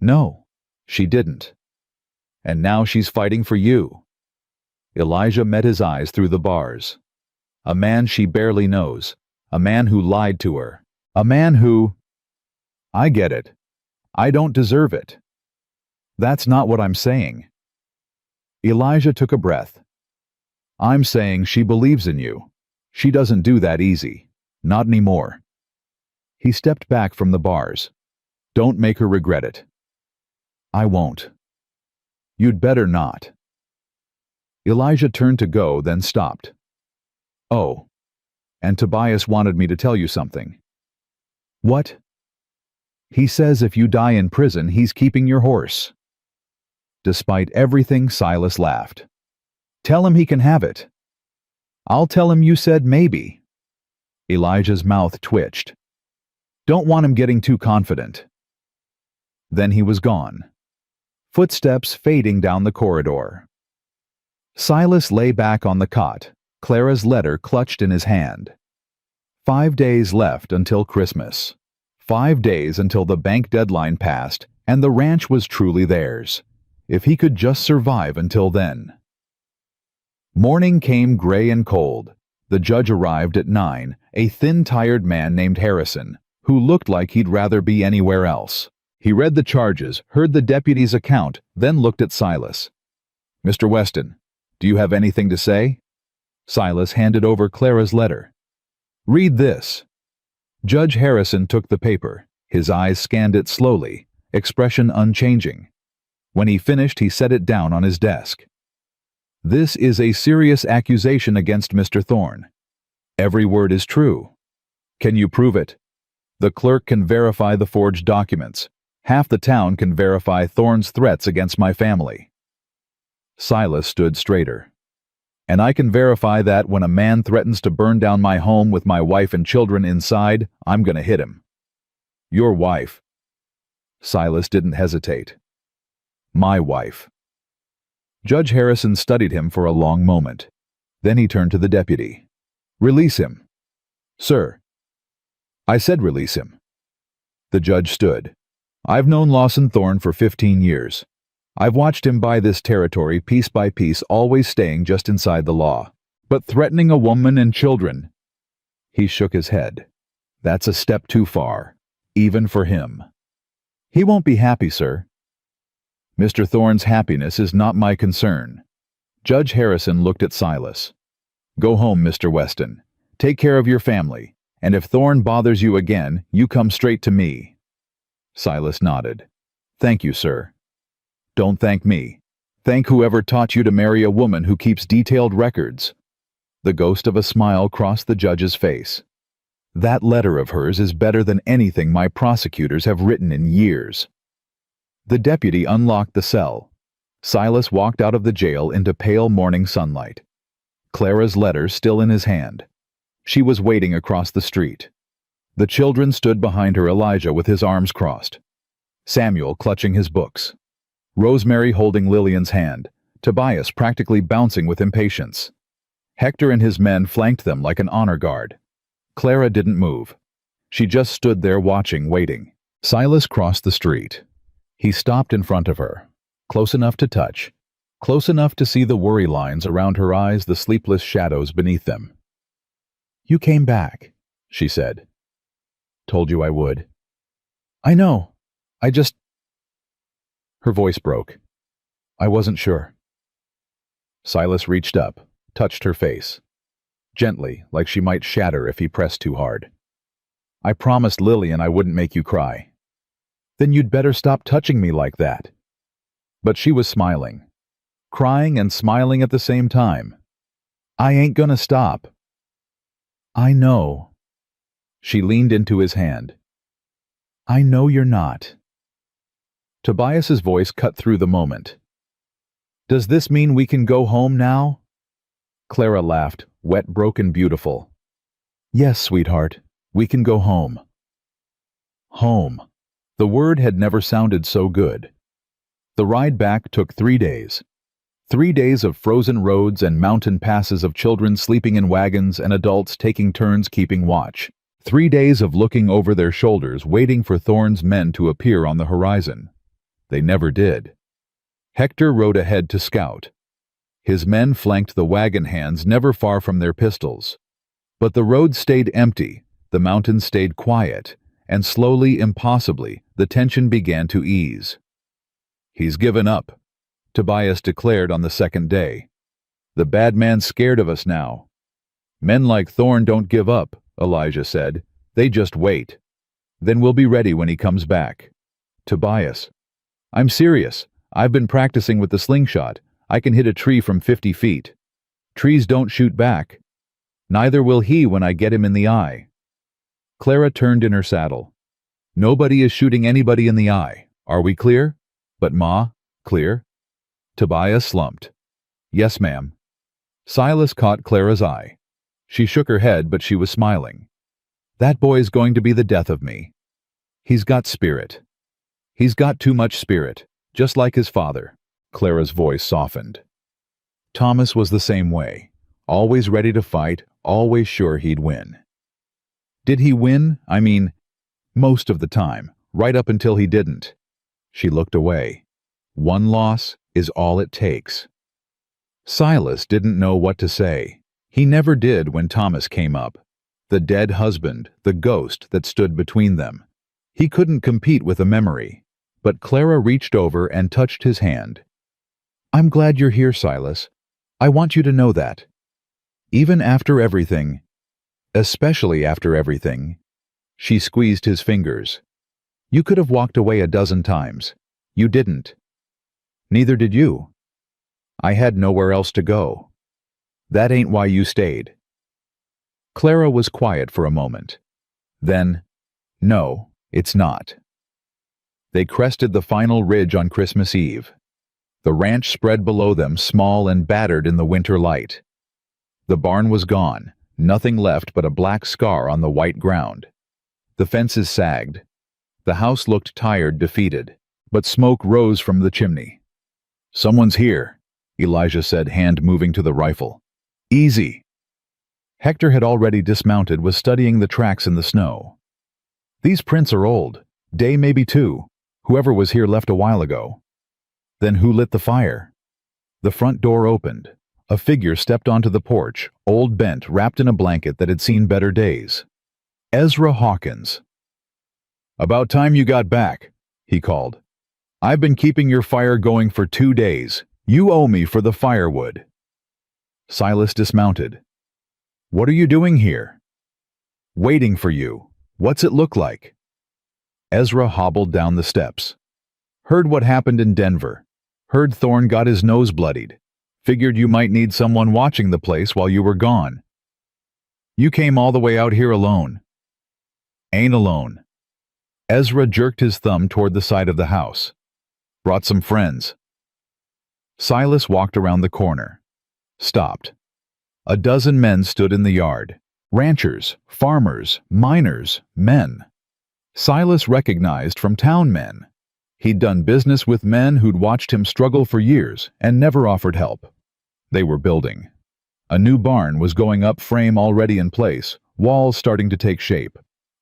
"No, she didn't. And now she's fighting for you." Elijah met his eyes through the bars. "A man she barely knows. A man who lied to her. A man who—" "I get it. I don't deserve it." "That's not what I'm saying." Elijah took a breath. "I'm saying she believes in you. She doesn't do that easy. Not anymore." He stepped back from the bars. "Don't make her regret it." "I won't." "You'd better not." Elijah turned to go, then stopped. "Oh, and Tobias wanted me to tell you something." "What?" "He says if you die in prison, he's keeping your horse." Despite everything, Silas laughed. "Tell him he can have it." "I'll tell him you said maybe." Elijah's mouth twitched. "Don't want him getting too confident." Then he was gone. Footsteps fading down the corridor. Silas lay back on the cot, Clara's letter clutched in his hand. 5 days left until Christmas. 5 days until the bank deadline passed, and the ranch was truly theirs. If he could just survive until then. Morning came gray and cold. The judge arrived at 9, a thin, tired man named Harrison, who looked like he'd rather be anywhere else. He read the charges, heard the deputy's account, then looked at Silas. "Mr. Weston, do you have anything to say?" Silas handed over Clara's letter. "Read this." Judge Harrison took the paper. His eyes scanned it slowly, expression unchanging. When he finished, he set it down on his desk. "This is a serious accusation against Mr. Thorne. Every word is true. Can you prove it? The clerk can verify the forged documents. Half the town can verify Thorne's threats against my family." Silas stood straighter. "And I can verify that when a man threatens to burn down my home with my wife and children inside, I'm gonna hit him." "Your wife." Silas didn't hesitate. "My wife." Judge Harrison studied him for a long moment. Then he turned to the deputy. "Release him." "Sir." "I said release him." The judge stood. "I've known Lawson Thorne for 15 years. I've watched him buy this territory piece by piece, always staying just inside the law. But threatening a woman and children—" He shook his head. "That's a step too far, even for him." "He won't be happy, sir." "Mr. Thorne's happiness is not my concern." Judge Harrison looked at Silas. "Go home, Mr. Weston. Take care of your family, and if Thorne bothers you again, you come straight to me." Silas nodded. "Thank you, sir." "Don't thank me. Thank whoever taught you to marry a woman who keeps detailed records." The ghost of a smile crossed the judge's face. "That letter of hers is better than anything my prosecutors have written in years." The deputy unlocked the cell. Silas walked out of the jail into pale morning sunlight. Clara's letter still in his hand. She was waiting across the street. The children stood behind her, Elijah with his arms crossed, Samuel clutching his books, Rosemary holding Lillian's hand, Tobias practically bouncing with impatience. Hector and his men flanked them like an honor guard. Clara didn't move. She just stood there watching, waiting. Silas crossed the street. He stopped in front of her, close enough to touch, close enough to see the worry lines around her eyes, the sleepless shadows beneath them. "You came back," she said. "Told you I would." "I know. I just—" Her voice broke. "I wasn't sure." Silas reached up, touched her face. Gently, like she might shatter if he pressed too hard. "I promised Lillian I wouldn't make you cry." "Then you'd better stop touching me like that." But she was smiling. Crying and smiling at the same time. "I ain't gonna stop." "I know." She leaned into his hand. "I know you're not." Tobias's voice cut through the moment. "Does this mean we can go home now?" Clara laughed, wet, broken, beautiful. "Yes, sweetheart, we can go home." Home. The word had never sounded so good. The ride back took 3 days. 3 days of frozen roads and mountain passes, of children sleeping in wagons and adults taking turns keeping watch. 3 days of looking over their shoulders, waiting for Thorne's men to appear on the horizon. They never did. Hector rode ahead to scout. His men flanked the wagon hands, never far from their pistols. But the road stayed empty, the mountains stayed quiet, and slowly, impossibly, the tension began to ease. "He's given up," Tobias declared on the second day. "The bad man's scared of us now." "Men like Thorne don't give up," Elijah said. "They just wait. Then we'll be ready when he comes back." Tobias: "I'm serious. I've been practicing with the slingshot. I can hit a tree from 50 feet. Trees don't shoot back. Neither will he when I get him in the eye." Clara turned in her saddle. "Nobody is shooting anybody in the eye. Are we clear?" "But Ma, clear?" Tobias slumped. "Yes, ma'am." Silas caught Clara's eye. She shook her head, but she was smiling. "That boy's going to be the death of me. He's got spirit. He's got too much spirit, just like his father." Clara's voice softened. Thomas was the same way, always ready to fight, always sure he'd win. Did he win? I mean, most of the time, right up until he didn't. She looked away. One loss is all it takes. Silas didn't know what to say. He never did when Thomas came up. The dead husband, the ghost that stood between them. He couldn't compete with a memory. But Clara reached over and touched his hand. "I'm glad you're here, Silas. I want you to know that. Even after everything, especially after everything," she squeezed his fingers. "You could have walked away a dozen times. You didn't. Neither did you. I had nowhere else to go. That ain't why you stayed." Clara was quiet for a moment. Then, "No, it's not." They crested the final ridge on Christmas Eve. The ranch spread below them, small and battered in the winter light. The barn was gone, nothing left but a black scar on the white ground. The fences sagged. The house looked tired, defeated, but smoke rose from the chimney. "Someone's here," Elijah said, hand moving to the rifle. "Easy." Hector had already dismounted, was studying the tracks in the snow. "These prints are old. Day maybe two. Whoever was here left a while ago." "Then who lit the fire?" The front door opened. A figure stepped onto the porch, old, bent, wrapped in a blanket that had seen better days. Ezra Hawkins. "About time you got back," he called. "I've been keeping your fire going for 2 days. You owe me for the firewood." Silas dismounted. "What are you doing here?" "Waiting for you. What's it look like?" Ezra hobbled down the steps. "Heard what happened in Denver. Heard Thorne got his nose bloodied. Figured you might need someone watching the place while you were gone. You came all the way out here alone." "Ain't alone." Ezra jerked his thumb toward the side of the house. "Brought some friends." Silas walked around the corner. Stopped. A dozen men stood in the yard. Ranchers, farmers, miners, men. Silas recognized from town men. He'd done business with men who'd watched him struggle for years and never offered help. They were building. A new barn was going up, frame already in place, walls starting to take shape.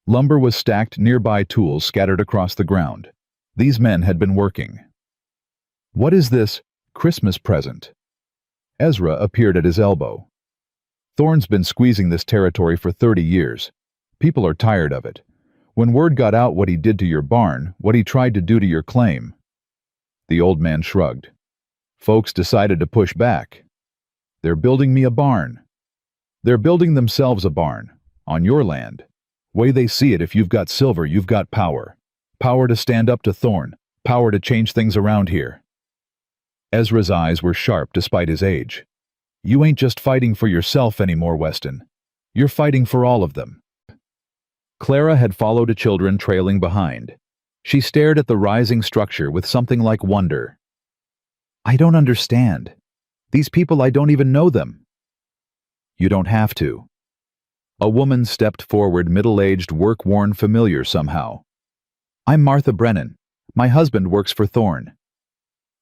Lumber was stacked, nearby tools scattered across the ground. These men had been working. "What is this Christmas present?" Ezra appeared at his elbow. "Thorne's been squeezing this territory for 30 years. People are tired of it. When word got out what he did to your barn, what he tried to do to your claim." The old man shrugged. "Folks decided to push back. They're building me a barn. They're building themselves a barn, on your land. Way they see it, if you've got silver, you've got power. Power to stand up to Thorne. Power to change things around here." Ezra's eyes were sharp despite his age. "You ain't just fighting for yourself anymore, Weston. You're fighting for all of them." Clara had followed the children trailing behind. She stared at the rising structure with something like wonder. "I don't understand. These people, I don't even know them." "You don't have to." A woman stepped forward, middle-aged, work-worn, familiar somehow. "I'm Martha Brennan. My husband works for Thorne."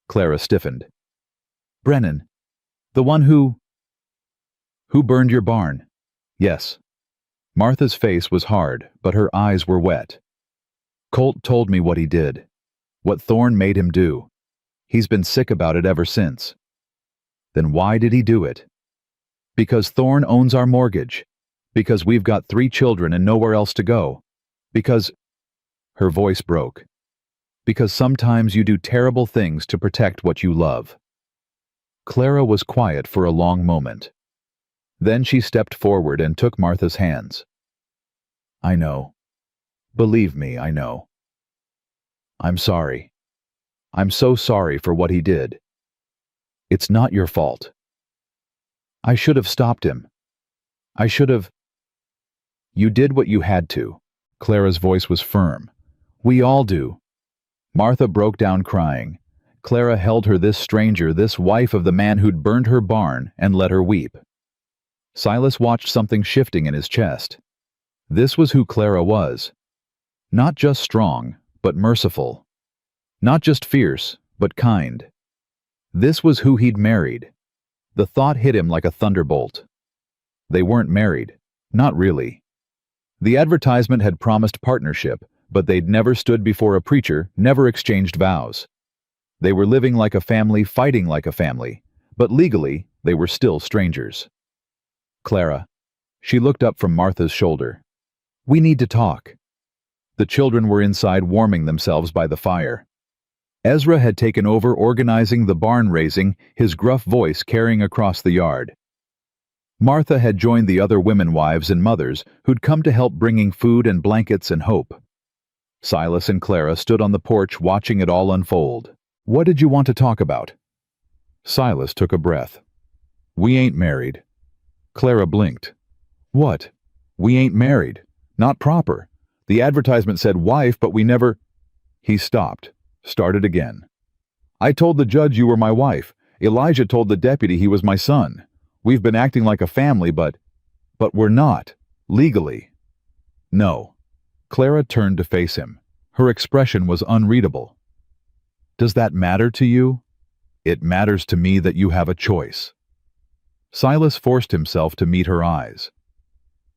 Clara stiffened. "Brennan? The one who burned your barn?" "Yes." Martha's face was hard, but her eyes were wet. "Colt told me what he did. What Thorne made him do. He's been sick about it ever since." "Then why did he do it?" "Because Thorne owns our mortgage. Because we've got 3 children and nowhere else to go. Because—" Her voice broke. "Because sometimes you do terrible things to protect what you love." Clara was quiet for a long moment. Then she stepped forward and took Martha's hands. "I know. Believe me, I know. I'm sorry. I'm so sorry for what he did. It's not your fault. I should have stopped him. I should have—" "You did what you had to." Clara's voice was firm. "We all do." Martha broke down crying. Clara held her, this stranger, this wife of the man who'd burned her barn, and let her weep. Silas watched something shifting in his chest. This was who Clara was. Not just strong, but merciful. Not just fierce, but kind. This was who he'd married. The thought hit him like a thunderbolt. They weren't married. Not really. The advertisement had promised partnership, but they'd never stood before a preacher, never exchanged vows. They were living like a family, fighting like a family, but legally, they were still strangers. "Clara." She looked up from Martha's shoulder. "We need to talk." The children were inside, warming themselves by the fire. Ezra had taken over organizing the barn raising, his gruff voice carrying across the yard. Martha had joined the other women wives and mothers who'd come to help bringing food and blankets and hope. Silas and Clara stood on the porch watching it all unfold. "What did you want to talk about?" Silas took a breath. "We ain't married." Clara blinked. "What? We ain't married. Not proper. The advertisement said wife, but we never—" He stopped, started again. "I told the judge you were my wife. Elijah told the deputy he was my son. We've been acting like a family, but we're not. Legally." "No." Clara turned to face him. Her expression was unreadable. "Does that matter to you?" "It matters to me that you have a choice." Silas forced himself to meet her eyes.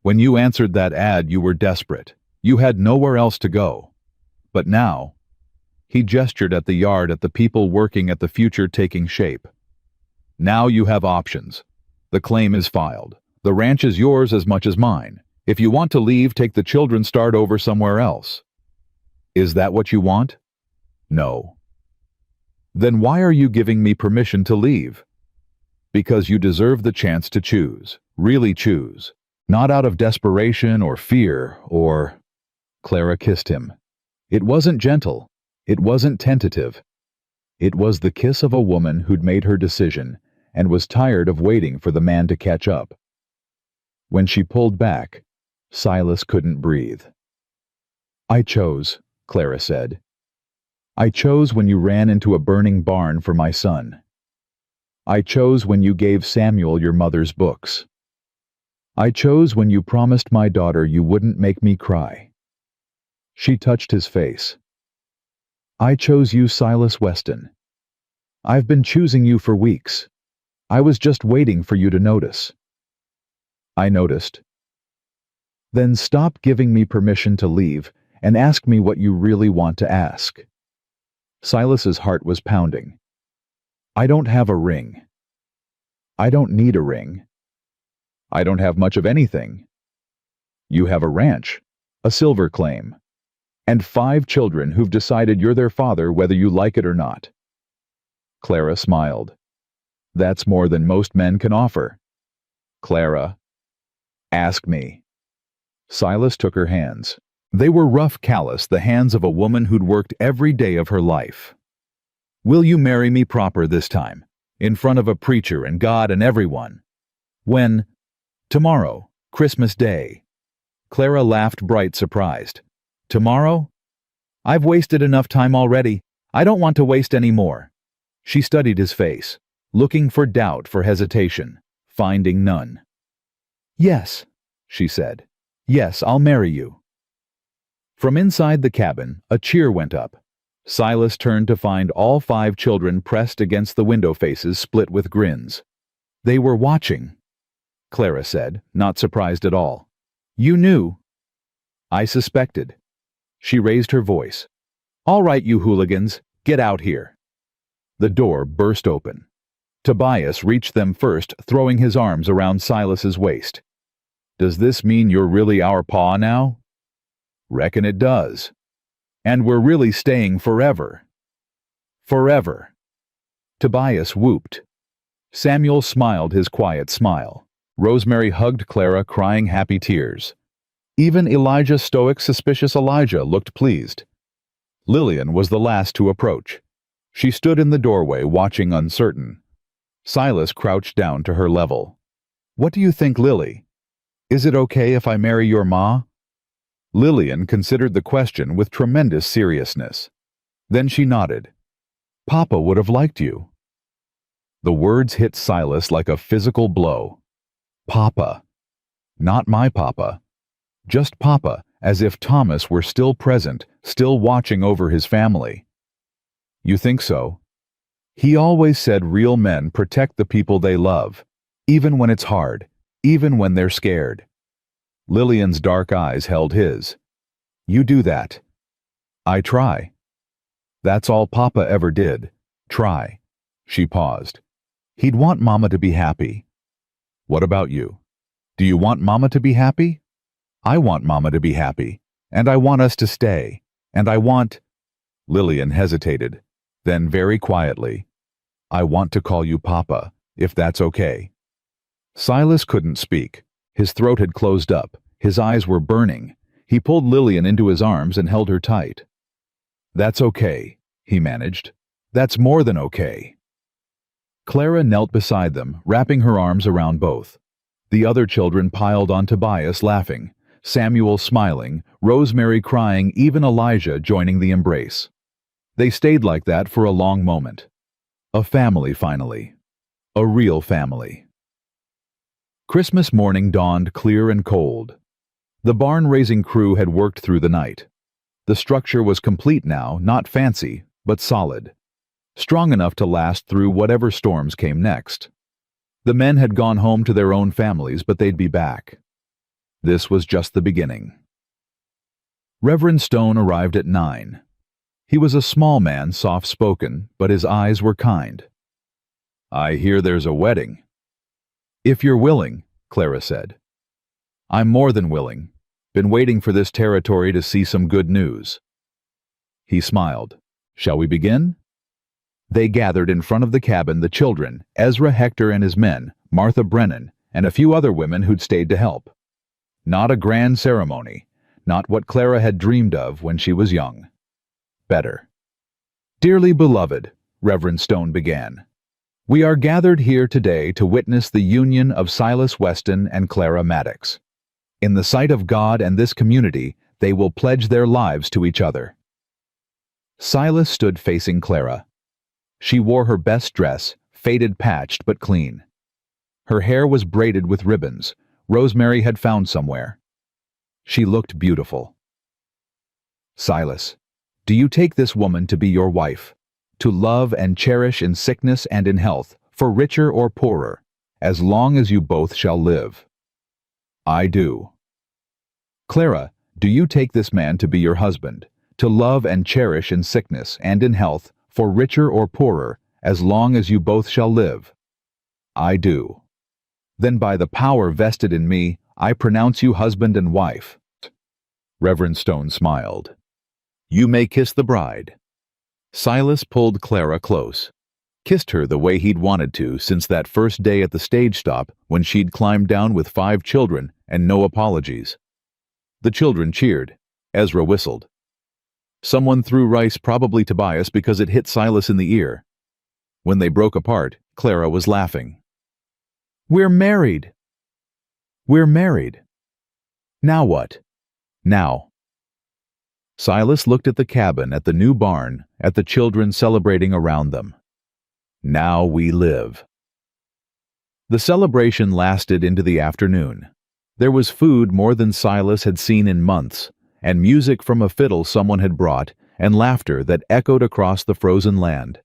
"When you answered that ad, you were desperate. You had nowhere else to go. But now—" He gestured at the yard, at the people working, at the future taking shape. "Now you have options. The claim is filed. The ranch is yours as much as mine. If you want to leave, take the children, start over somewhere else." "Is that what you want?" "No." "Then why are you giving me permission to leave?" "Because you deserve the chance to choose. Really choose. Not out of desperation or fear or—" Clara kissed him. It wasn't gentle. It wasn't tentative. It was the kiss of a woman who'd made her decision and was tired of waiting for the man to catch up. When she pulled back, Silas couldn't breathe. "I chose," Clara said. "I chose when you ran into a burning barn for my son. I chose when you gave Samuel your mother's books. I chose when you promised my daughter you wouldn't make me cry." She touched his face. "I chose you, Silas Weston. I've been choosing you for weeks. I was just waiting for you to notice." "I noticed." "Then stop giving me permission to leave and ask me what you really want to ask." Silas's heart was pounding. "I don't have a ring. I don't need a ring. I don't have much of anything. You have a ranch, a silver claim, and 5 children who've decided you're their father whether you like it or not." Clara smiled. "That's more than most men can offer." "Clara, ask me." Silas took her hands. They were rough, callous, the hands of a woman who'd worked every day of her life. "Will you marry me proper this time, in front of a preacher and God and everyone? When?" "Tomorrow, Christmas Day." Clara laughed, bright, surprised. "Tomorrow? I've wasted enough time already. I don't want to waste any more." She studied his face, looking for doubt, for hesitation, finding none. "Yes," she said. "Yes, I'll marry you." From inside the cabin, a cheer went up. Silas turned to find all 5 children pressed against the window faces, split with grins. "They were watching," Clara said, not surprised at all. "You knew." "I suspected." She raised her voice. "All right, you hooligans, get out here." The door burst open. Tobias reached them first, throwing his arms around Silas's waist. "Does this mean you're really our pa now?" "Reckon it does. And we're really staying forever." "Forever." Tobias whooped. Samuel smiled his quiet smile. Rosemary hugged Clara, crying happy tears. Even Elijah's stoic, suspicious Elijah looked pleased. Lillian was the last to approach. She stood in the doorway, watching, uncertain. Silas crouched down to her level. "What do you think, Lily? Is it okay if I marry your ma?" Lillian considered the question with tremendous seriousness. Then she nodded. "Papa would have liked you." The words hit Silas like a physical blow. Papa. Not my papa. Just Papa, as if Thomas were still present, still watching over his family. "You think so?" He always said real men protect the people they love, even when it's hard, even when they're scared. Lillian's dark eyes held his. "You do that." "I try." "That's all Papa ever did. Try." She paused. "He'd want Mama to be happy." "What about you? Do you want Mama to be happy?" "I want Mama to be happy, and I want us to stay, and I want—" Lillian hesitated. Then very quietly, "I want to call you Papa, if that's okay." Silas couldn't speak. His throat had closed up. His eyes were burning. He pulled Lillian into his arms and held her tight. "That's okay," he managed. "That's more than okay." Clara knelt beside them, wrapping her arms around both. The other children piled on Tobias, laughing, Samuel smiling, Rosemary crying, even Elijah joining the embrace. They stayed like that for a long moment. A family, finally. A real family. Christmas morning dawned clear and cold. The barn-raising crew had worked through the night. The structure was complete now, not fancy, but solid. Strong enough to last through whatever storms came next. The men had gone home to their own families, but they'd be back. This was just the beginning. Reverend Stone arrived at 9. He was a small man, soft-spoken, but his eyes were kind. "I hear there's a wedding." "If you're willing," Clara said. "I'm more than willing. Been waiting for this territory to see some good news." He smiled. "Shall we begin?" They gathered in front of the cabin, the children, Ezra Hector and his men, Martha Brennan, and a few other women who'd stayed to help. Not a grand ceremony, not what Clara had dreamed of when she was young. Better. "Dearly beloved," Reverend Stone began, "we are gathered here today to witness the union of Silas Weston and Clara Maddox. In the sight of God and this community, they will pledge their lives to each other." Silas stood facing Clara. She wore her best dress, faded, patched, but clean. Her hair was braided with ribbons, Rosemary had found somewhere. She looked beautiful. "Silas, do you take this woman to be your wife, to love and cherish in sickness and in health, for richer or poorer, as long as you both shall live?" "I do." "Clara, do you take this man to be your husband, to love and cherish in sickness and in health, for richer or poorer, as long as you both shall live?" "I do." "Then by the power vested in me, I pronounce you husband and wife." Reverend Stone smiled. "You may kiss the bride." Silas pulled Clara close, kissed her the way he'd wanted to since that first day at the stage stop when she'd climbed down with 5 children and no apologies. The children cheered. Ezra whistled. Someone threw rice, probably Tobias, because it hit Silas in the ear. When they broke apart, Clara was laughing. "We're married." "We're married." "Now what?" "Now." Silas looked at the cabin, at the new barn, at the children celebrating around them. "Now we live." The celebration lasted into the afternoon. There was food more than Silas had seen in months, and music from a fiddle someone had brought, and laughter that echoed across the frozen land.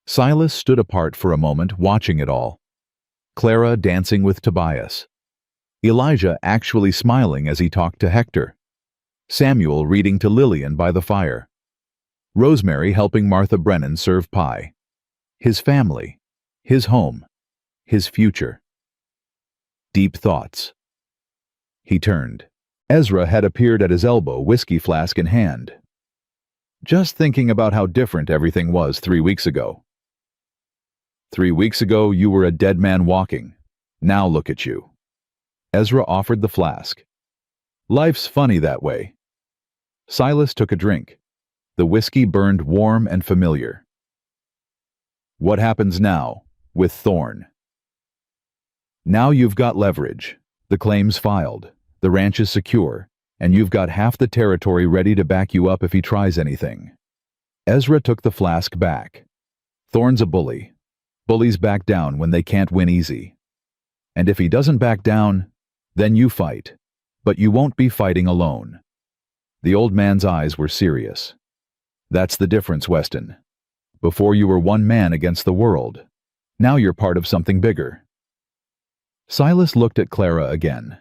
Silas stood apart for a moment, watching it all. Clara dancing with Tobias. Elijah actually smiling as he talked to Hector. Samuel reading to Lillian by the fire. Rosemary helping Martha Brennan serve pie. His family. His home. His future. Deep thoughts. He turned. Ezra had appeared at his elbow, whiskey flask in hand. "Just thinking about how different everything was 3 weeks ago." "3 weeks ago, you were a dead man walking. Now look at you." Ezra offered the flask. "Life's funny that way." Silas took a drink. The whiskey burned warm and familiar. "What happens now, with Thorne?" "Now you've got leverage. The claim's filed. The ranch is secure, and you've got half the territory ready to back you up if he tries anything." Ezra took the flask back. "Thorne's a bully. Bullies back down when they can't win easy. And if he doesn't back down, then you fight. But you won't be fighting alone." The old man's eyes were serious. "That's the difference, Weston. Before you were one man against the world. Now you're part of something bigger." Silas looked at Clara again.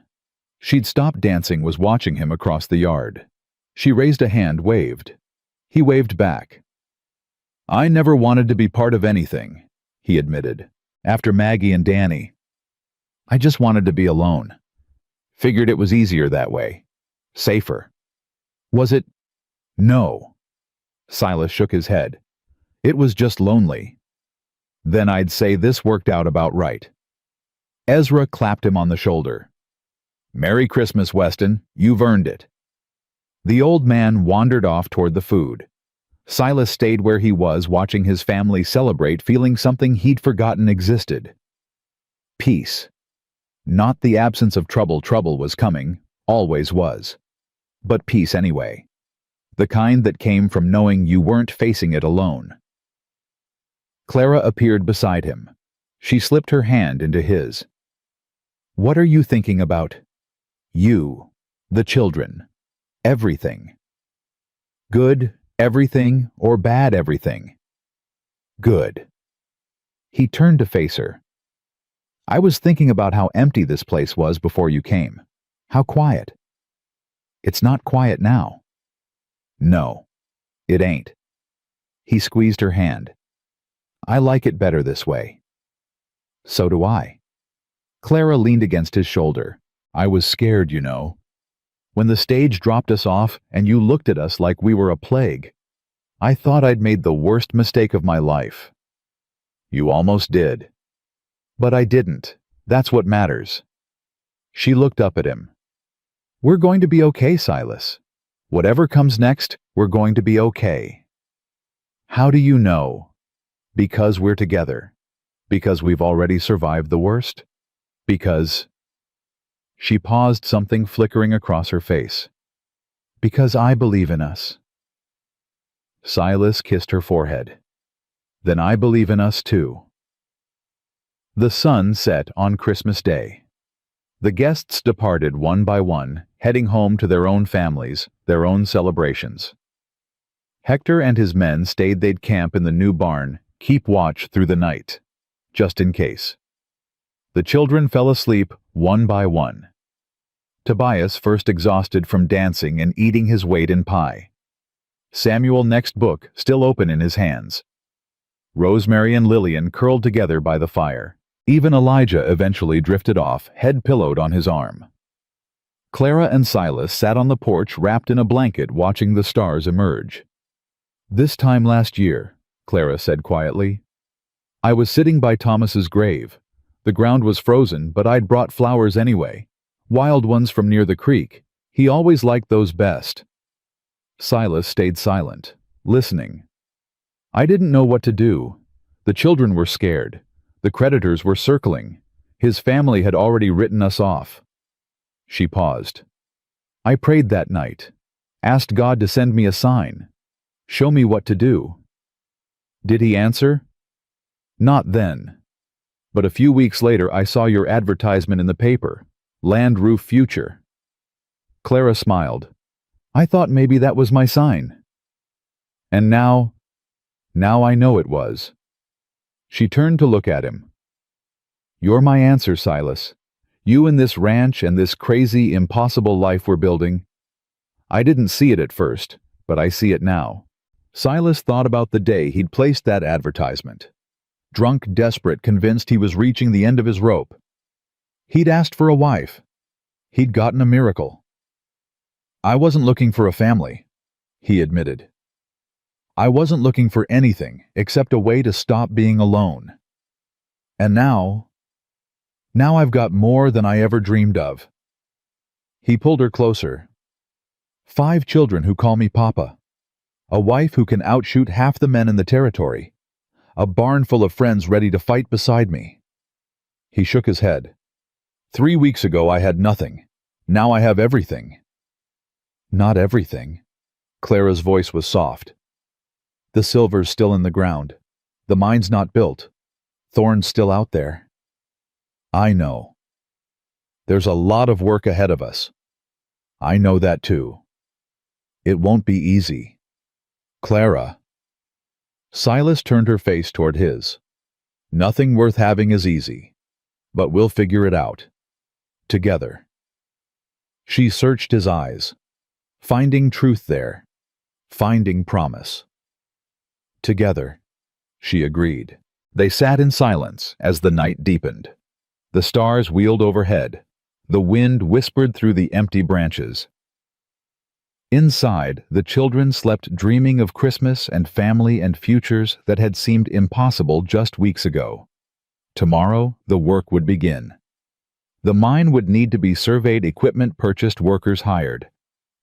She'd stopped dancing, was watching him across the yard. She raised a hand, waved. He waved back. "I never wanted to be part of anything," he admitted, "after Maggie and Danny. I just wanted to be alone. Figured it was easier that way. Safer." "Was it?" "No." Silas shook his head. It was just lonely. Then I'd say this worked out about right. Ezra clapped him on the shoulder. Merry Christmas, Weston. You've earned it. The old man wandered off toward the food. Silas stayed where he was, watching his family celebrate, feeling something he'd forgotten existed. Peace. Not the absence of trouble. Trouble was coming, always was. But peace anyway. The kind that came from knowing you weren't facing it alone. Clara appeared beside him. She slipped her hand into his. What are you thinking about? You, the children, everything. Good everything or bad everything? Good. He turned to face her. I was thinking about how empty this place was before you came. How quiet. It's not quiet now. No, it ain't. He squeezed her hand. I like it better this way. So do I. Clara leaned against his shoulder. I was scared, you know. When the stage dropped us off and you looked at us like we were a plague, I thought I'd made the worst mistake of my life. You almost did. But I didn't. That's what matters. She looked up at him. We're going to be okay, Silas. Whatever comes next, we're going to be okay. How do you know? Because we're together. Because we've already survived the worst. Because... She paused, something flickering across her face. Because I believe in us. Silas kissed her forehead. Then I believe in us too. The sun set on Christmas Day. The guests departed one by one, heading home to their own families, their own celebrations. Hector and his men stayed. They'd camp in the new barn, keep watch through the night, just in case. The children fell asleep one by one. Tobias first, exhausted from dancing and eating his weight in pie. Samuel, next book still open in his hands. Rosemary and Lillian curled together by the fire. Even Elijah eventually drifted off, head pillowed on his arm. Clara and Silas sat on the porch wrapped in a blanket, watching the stars emerge. This time last year, Clara said quietly, I was sitting by Thomas's grave. The ground was frozen, but I'd brought flowers anyway. Wild ones from near the creek. He always liked those best. Silas stayed silent, listening. I didn't know what to do. The children were scared. The creditors were circling. His family had already written us off. She paused. I prayed that night, asked God to send me a sign, show me what to do. Did he answer? Not then. But a few weeks later I saw your advertisement in the paper, Land Roof Future. Clara smiled. I thought maybe that was my sign. And now I know it was. She turned to look at him. You're my answer, Silas. You and this ranch and this crazy, impossible life we're building. I didn't see it at first, but I see it now. Silas thought about the day he'd placed that advertisement. Drunk, desperate, convinced he was reaching the end of his rope. He'd asked for a wife. He'd gotten a miracle. I wasn't looking for a family, he admitted. I wasn't looking for anything except a way to stop being alone. And now I've got more than I ever dreamed of. He pulled her closer. 5 children who call me Papa. A wife who can outshoot half the men in the territory. A barn full of friends ready to fight beside me. He shook his head. 3 weeks ago I had nothing. Now I have everything. Not everything. Clara's voice was soft. The silver's still in the ground. The mine's not built. Thorn's still out there. I know. There's a lot of work ahead of us. I know that too. It won't be easy. Clara. Silas turned her face toward his. Nothing worth having is easy, but we'll figure it out. Together. She searched his eyes, finding truth there, finding promise. Together, she agreed. They sat in silence as the night deepened. The stars wheeled overhead. The wind whispered through the empty branches. Inside, the children slept dreaming of Christmas and family and futures that had seemed impossible just weeks ago. Tomorrow, the work would begin. The mine would need to be surveyed, equipment purchased, workers hired.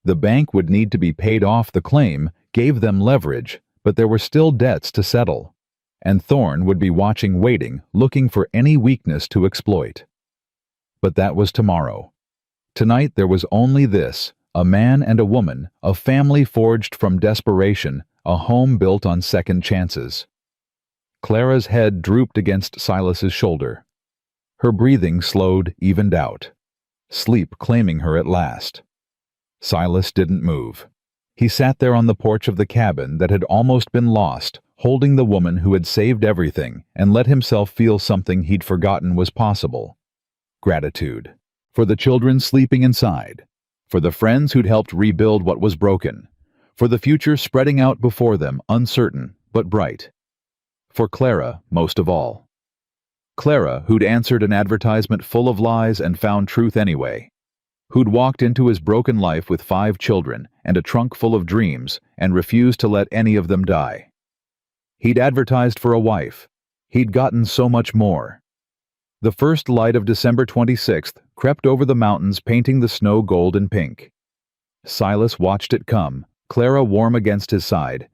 The bank would need to be paid off. The claim gave them leverage, but there were still debts to settle. And Thorne would be watching, waiting, looking for any weakness to exploit. But that was tomorrow. Tonight there was only this, a man and a woman, a family forged from desperation, a home built on second chances. Clara's head drooped against Silas's shoulder. Her breathing slowed, evened out. Sleep claiming her at last. Silas didn't move. He sat there on the porch of the cabin that had almost been lost, holding the woman who had saved everything and let himself feel something he'd forgotten was possible. Gratitude. For the children sleeping inside. For the friends who'd helped rebuild what was broken. For the future spreading out before them, uncertain but bright. For Clara, most of all. Clara, who'd answered an advertisement full of lies and found truth anyway. Who'd walked into his broken life with 5 children and a trunk full of dreams and refused to let any of them die. He'd advertised for a wife. He'd gotten so much more. The first light of December 26th crept over the mountains, painting the snow gold and pink. Silas watched it come, Clara warm against his side,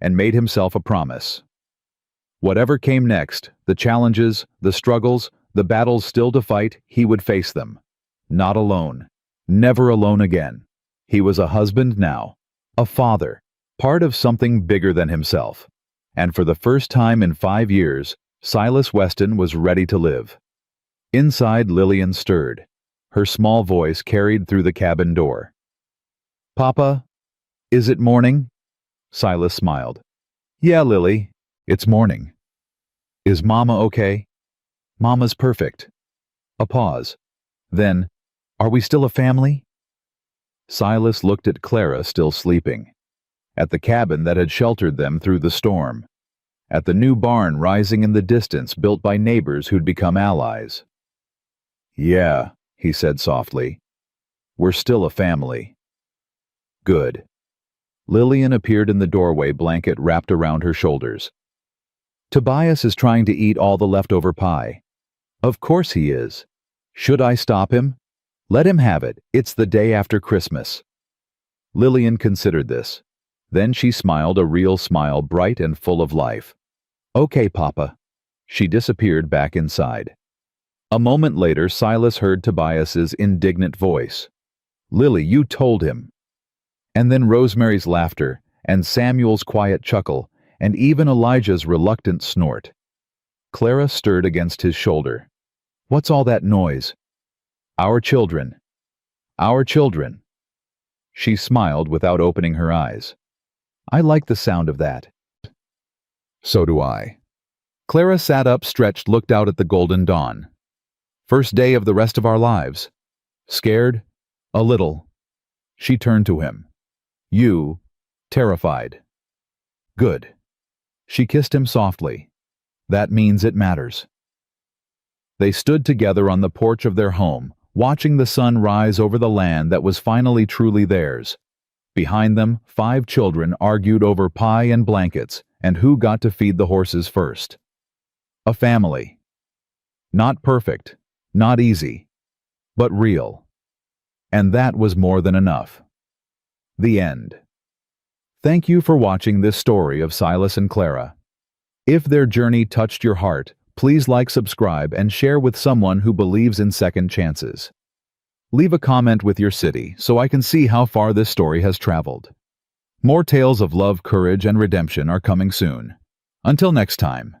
and made himself a promise. Whatever came next, the challenges, the struggles, the battles still to fight, he would face them. Not alone. Never alone again. He was a husband now. A father. Part of something bigger than himself. And for the first time in 5 years, Silas Weston was ready to live. Inside, Lillian stirred. Her small voice carried through the cabin door. "Papa, is it morning?" Silas smiled. "Yeah, Lily, it's morning." "Is Mama okay?" "Mama's perfect." A pause. Then, "Are we still a family?" Silas looked at Clara still sleeping. At the cabin that had sheltered them through the storm. At the new barn rising in the distance built by neighbors who'd become allies. "Yeah," he said softly. "We're still a family." "Good." Lillian appeared in the doorway, blanket wrapped around her shoulders. "Tobias is trying to eat all the leftover pie." "Of course he is. Should I stop him?" "Let him have it. It's the day after Christmas." Lillian considered this. Then she smiled, a real smile, bright and full of life. "Okay, Papa." She disappeared back inside. A moment later, Silas heard Tobias's indignant voice. "Lily, you told him." And then Rosemary's laughter, and Samuel's quiet chuckle, and even Elijah's reluctant snort. Clara stirred against his shoulder. "What's all that noise?" "Our children." "Our children." She smiled without opening her eyes. "I like the sound of that." "So do I." Clara sat up, stretched, looked out at the golden dawn. "First day of the rest of our lives." "Scared?" "A little." She turned to him. "You?" "Terrified." "Good." She kissed him softly. "That means it matters." They stood together on the porch of their home, watching the sun rise over the land that was finally truly theirs. Behind them, 5 children argued over pie and blankets and who got to feed the horses first. A family. Not perfect, not easy, but real. And that was more than enough. The end. Thank you for watching this story of Silas and Clara. If their journey touched your heart, please like, subscribe, and share with someone who believes in second chances. Leave a comment with your city so I can see how far this story has traveled. More tales of love, courage, and redemption are coming soon. Until next time.